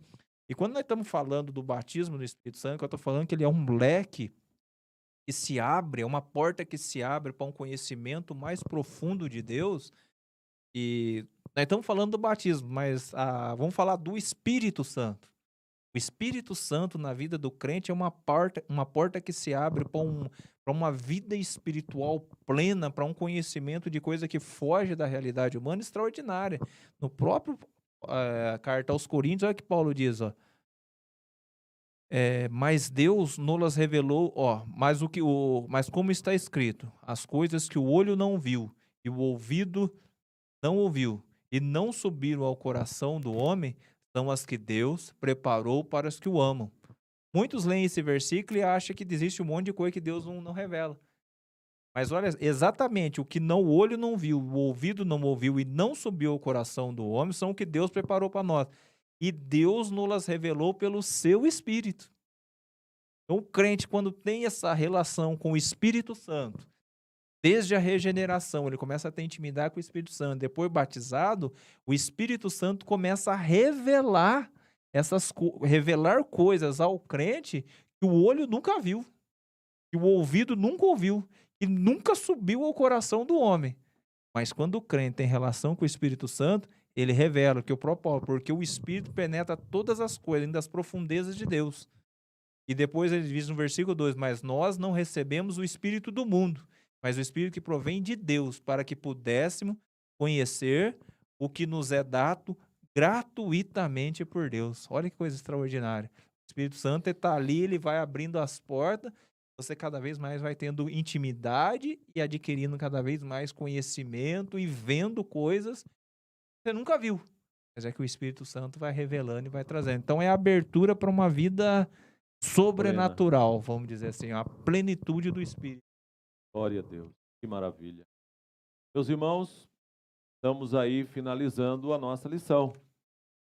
E quando nós estamos falando do batismo no Espírito Santo, eu estou falando que ele é um leque que se abre, é uma porta que se abre para um conhecimento mais profundo de Deus. E nós estamos falando do batismo, mas vamos falar do Espírito Santo. O Espírito Santo na vida do crente é uma porta que se abre para uma vida espiritual plena, para um conhecimento de coisa que foge da realidade humana extraordinária. No próprio carta aos Coríntios, olha o que Paulo diz, ó. Mas Deus nos revelou, ó, mas como está escrito, as coisas que o olho não viu e o ouvido não ouviu e não subiram ao coração do homem, são as que Deus preparou para os que o amam. Muitos leem esse versículo e acham que existe um monte de coisa que Deus não revela. Mas olha, exatamente o que o olho não viu, o ouvido não ouviu e não subiu ao coração do homem, são o que Deus preparou para nós. E Deus nos revelou pelo seu Espírito. Então, o crente, quando tem essa relação com o Espírito Santo, desde a regeneração, ele começa a ter intimidade com o Espírito Santo. Depois, batizado, o Espírito Santo começa a revelar revelar coisas ao crente que o olho nunca viu, que o ouvido nunca ouviu, que nunca subiu ao coração do homem. Mas quando o crente tem relação com o Espírito Santo, ele revela que o próprio Paulo, porque o Espírito penetra todas as coisas, das profundezas de Deus. E depois ele diz no versículo 2, mas nós não recebemos o Espírito do mundo, mas o Espírito que provém de Deus, para que pudéssemos conhecer o que nos é dado gratuitamente por Deus. Olha que coisa extraordinária. O Espírito Santo está ali, ele vai abrindo as portas, você cada vez mais vai tendo intimidade e adquirindo cada vez mais conhecimento e vendo coisas que você nunca viu. Mas é que o Espírito Santo vai revelando e vai trazendo. Então é a abertura para uma vida Plena. sobrenatural, vamos dizer assim, a plenitude do Espírito. Glória a Deus. Que maravilha. Meus irmãos, estamos aí finalizando a nossa lição.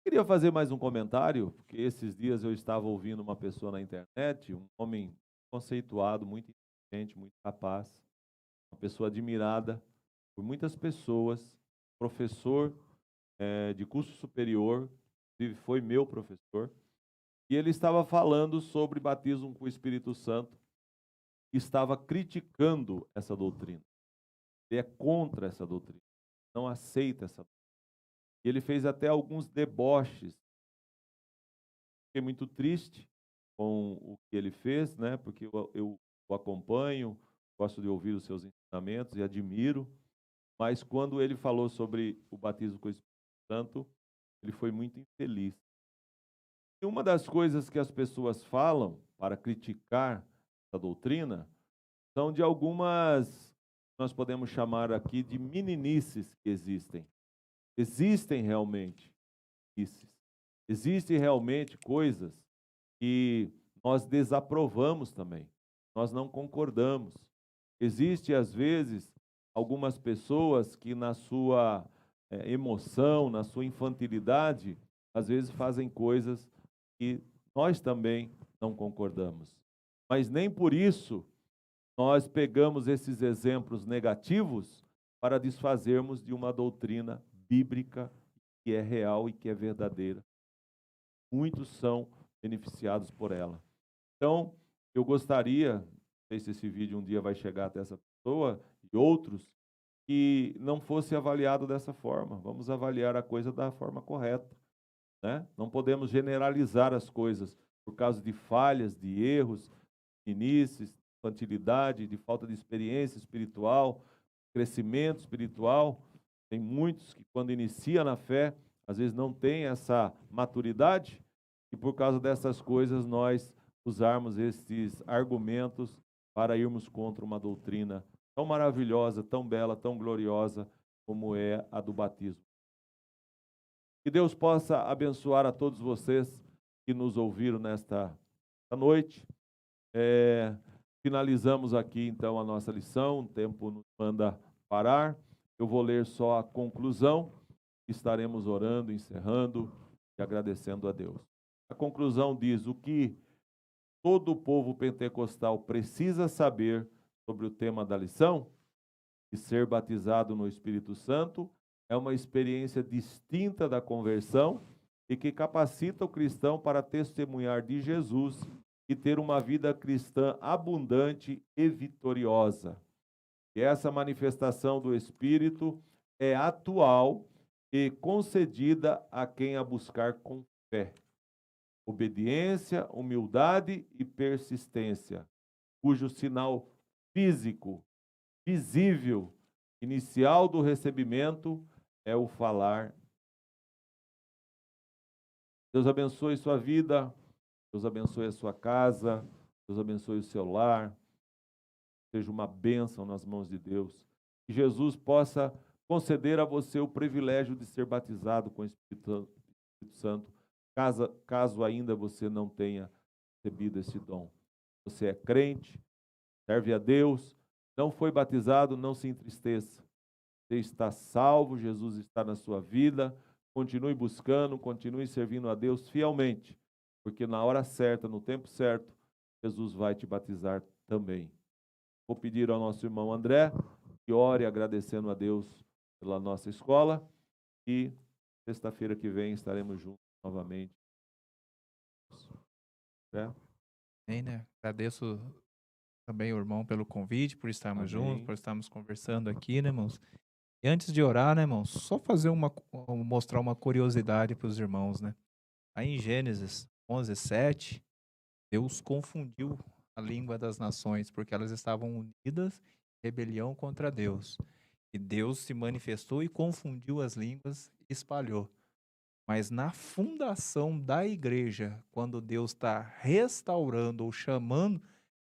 Queria fazer mais um comentário, porque esses dias eu estava ouvindo uma pessoa na internet, um homem conceituado, muito inteligente, muito capaz, uma pessoa admirada por muitas pessoas, professor de curso superior, inclusive foi meu professor, e ele estava falando sobre batismo com o Espírito Santo, e estava criticando essa doutrina. Ele é contra essa doutrina, não aceita essa doutrina. E ele fez até alguns deboches. Fiquei muito triste com o que ele fez, né? Porque eu o acompanho, gosto de ouvir os seus ensinamentos e admiro. Mas quando ele falou sobre o batismo com o Espírito Santo, ele foi muito infeliz. E uma das coisas que as pessoas falam para criticar essa doutrina são de algumas, nós podemos chamar aqui de meninices que existem. Existem realmente meninices. Existem realmente coisas que nós desaprovamos também. Nós não concordamos. Existe, às vezes, algumas pessoas que na sua emoção, na sua infantilidade, às vezes fazem coisas que nós também não concordamos. Mas nem por isso nós pegamos esses exemplos negativos para desfazermos de uma doutrina bíblica que é real e que é verdadeira. Muitos são beneficiados por ela. Então, eu gostaria, não sei se esse vídeo um dia vai chegar até essa pessoa e outros, que não fosse avaliado dessa forma. Vamos avaliar a coisa da forma correta, né? Não podemos generalizar as coisas por causa de falhas, de erros, de inícios, infantilidade, de falta de experiência espiritual, crescimento espiritual. Tem muitos que, quando inicia na fé, às vezes não tem essa maturidade, e por causa dessas coisas nós usarmos esses argumentos para irmos contra uma doutrina tão maravilhosa, tão bela, tão gloriosa, como é a do batismo. Que Deus possa abençoar a todos vocês que nos ouviram nesta noite. Finalizamos aqui, então, a nossa lição. O tempo nos manda parar. Eu vou ler só a conclusão. Estaremos orando, encerrando e agradecendo a Deus. A conclusão diz: o que todo o povo pentecostal precisa saber sobre o tema da lição, de ser batizado no Espírito Santo, é uma experiência distinta da conversão e que capacita o cristão para testemunhar de Jesus e ter uma vida cristã abundante e vitoriosa. E essa manifestação do Espírito é atual e concedida a quem a buscar com fé, obediência, humildade e persistência, cujo sinal físico, visível, inicial do recebimento é o falar. Deus abençoe sua vida, Deus abençoe a sua casa, Deus abençoe o seu lar, seja uma bênção nas mãos de Deus. Que Jesus possa conceder a você o privilégio de ser batizado com o Espírito Santo, caso ainda você não tenha recebido esse dom. Você é crente, serve a Deus, não foi batizado, não se entristeça. Você está salvo, Jesus está na sua vida, continue buscando, continue servindo a Deus fielmente, porque na hora certa, no tempo certo, Jesus vai te batizar também. Vou pedir ao nosso irmão André que ore agradecendo a Deus pela nossa escola e sexta-feira que vem estaremos juntos novamente. Amém, né? Agradeço também o irmão pelo convite, por estarmos juntos, por estarmos conversando aqui, né, irmãos? E antes de orar, né, irmãos, só mostrar uma curiosidade para os irmãos, né? Aí em Gênesis 11:7, Deus confundiu a língua das nações, porque elas estavam unidas em rebelião contra Deus. E Deus se manifestou e confundiu as línguas e espalhou. Mas na fundação da igreja, quando Deus está restaurando ou chamando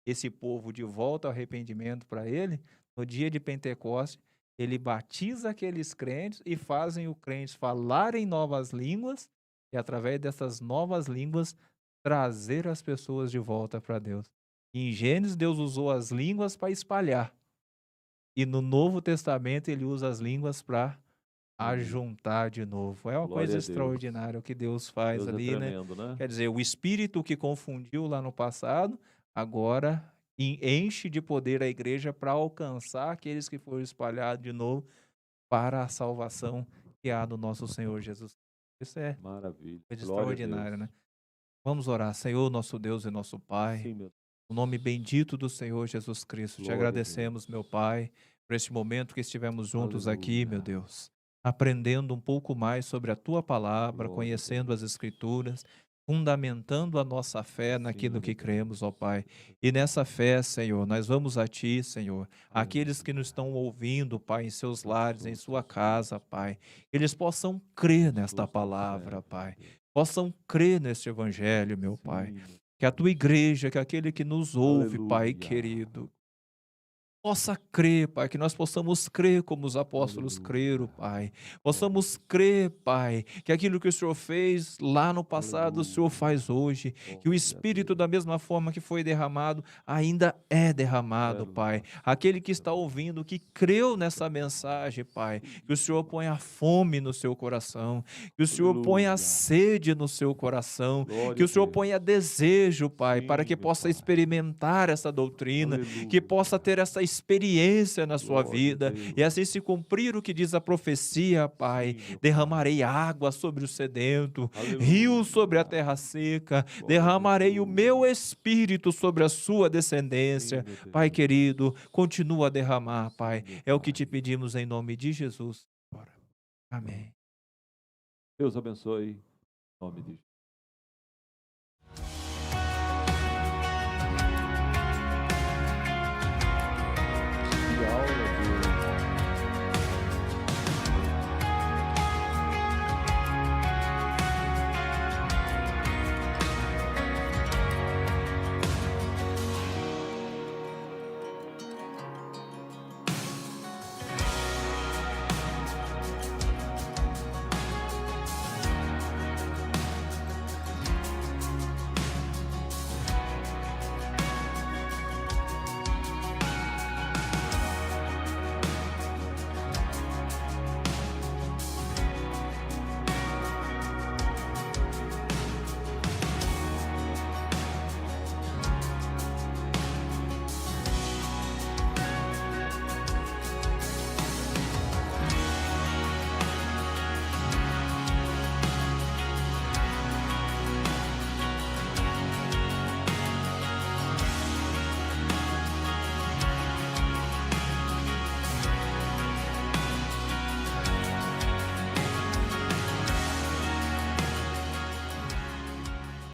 esse povo de volta ao arrependimento para Ele, no dia de Pentecostes, Ele batiza aqueles crentes e fazem os crentes falarem novas línguas e, através dessas novas línguas, trazer as pessoas de volta para Deus. Em Gênesis, Deus usou as línguas para espalhar. E no Novo Testamento, Ele usa as línguas para ajuntar de novo. É uma coisa extraordinária o que Deus faz ali, tremendo, né? Quer dizer, o Espírito que confundiu lá no passado, agora enche de poder a igreja para alcançar aqueles que foram espalhados de novo para a salvação que há do nosso Senhor Jesus. Isso é maravilha, coisa extraordinária, né? Vamos orar. Senhor, nosso Deus e nosso Pai, sim, meu o nome bendito do Senhor Jesus Cristo. Te agradecemos, meu Pai, por este momento que estivemos juntos aqui, meu Deus, aprendendo um pouco mais sobre a Tua palavra, conhecendo as Escrituras, fundamentando a nossa fé naquilo que cremos, ó Pai. E nessa fé, Senhor, nós vamos a Ti, Senhor. Aqueles que nos estão ouvindo, Pai, em seus lares, em sua casa, Pai, eles possam crer nesta palavra, Pai. Possam crer neste evangelho, meu Pai. Que a Tua igreja, que aquele que nos ouve, Pai querido, possa crer, Pai, que nós possamos crer como os apóstolos creram, Aleluia. Pai. Glória a Possamos Deus. crer, Pai, que aquilo que o Senhor fez lá no passado, o Senhor Aleluia. faz hoje, que o Glória a Espírito, Deus. da mesma forma que foi derramado, ainda é derramado, Pai. Ela Aquele que está ouvindo, que creu nessa mensagem, Pai, que o Senhor ponha fome no seu coração, que o Senhor ponha Aleluia. sede no seu coração, que Glória a o Senhor Deus. ponha desejo, Pai, para que Sim, meu possa Pai. experimentar essa doutrina, que Aleluia. possa ter essa experiência na sua Glória a vida, e Deus. assim se cumprir o que diz a profecia, Pai. Sim, meu Pai. Derramarei água sobre o sedento, rios sobre a Aleluia. terra seca, Glória a derramarei o meu Jesus. espírito sobre a sua Sim, descendência. meu Pai Deus. querido, continua a derramar, Sim, Pai. meu É o que Pai. te pedimos em nome de Jesus. Amém. Deus abençoe. Em nome de Jesus.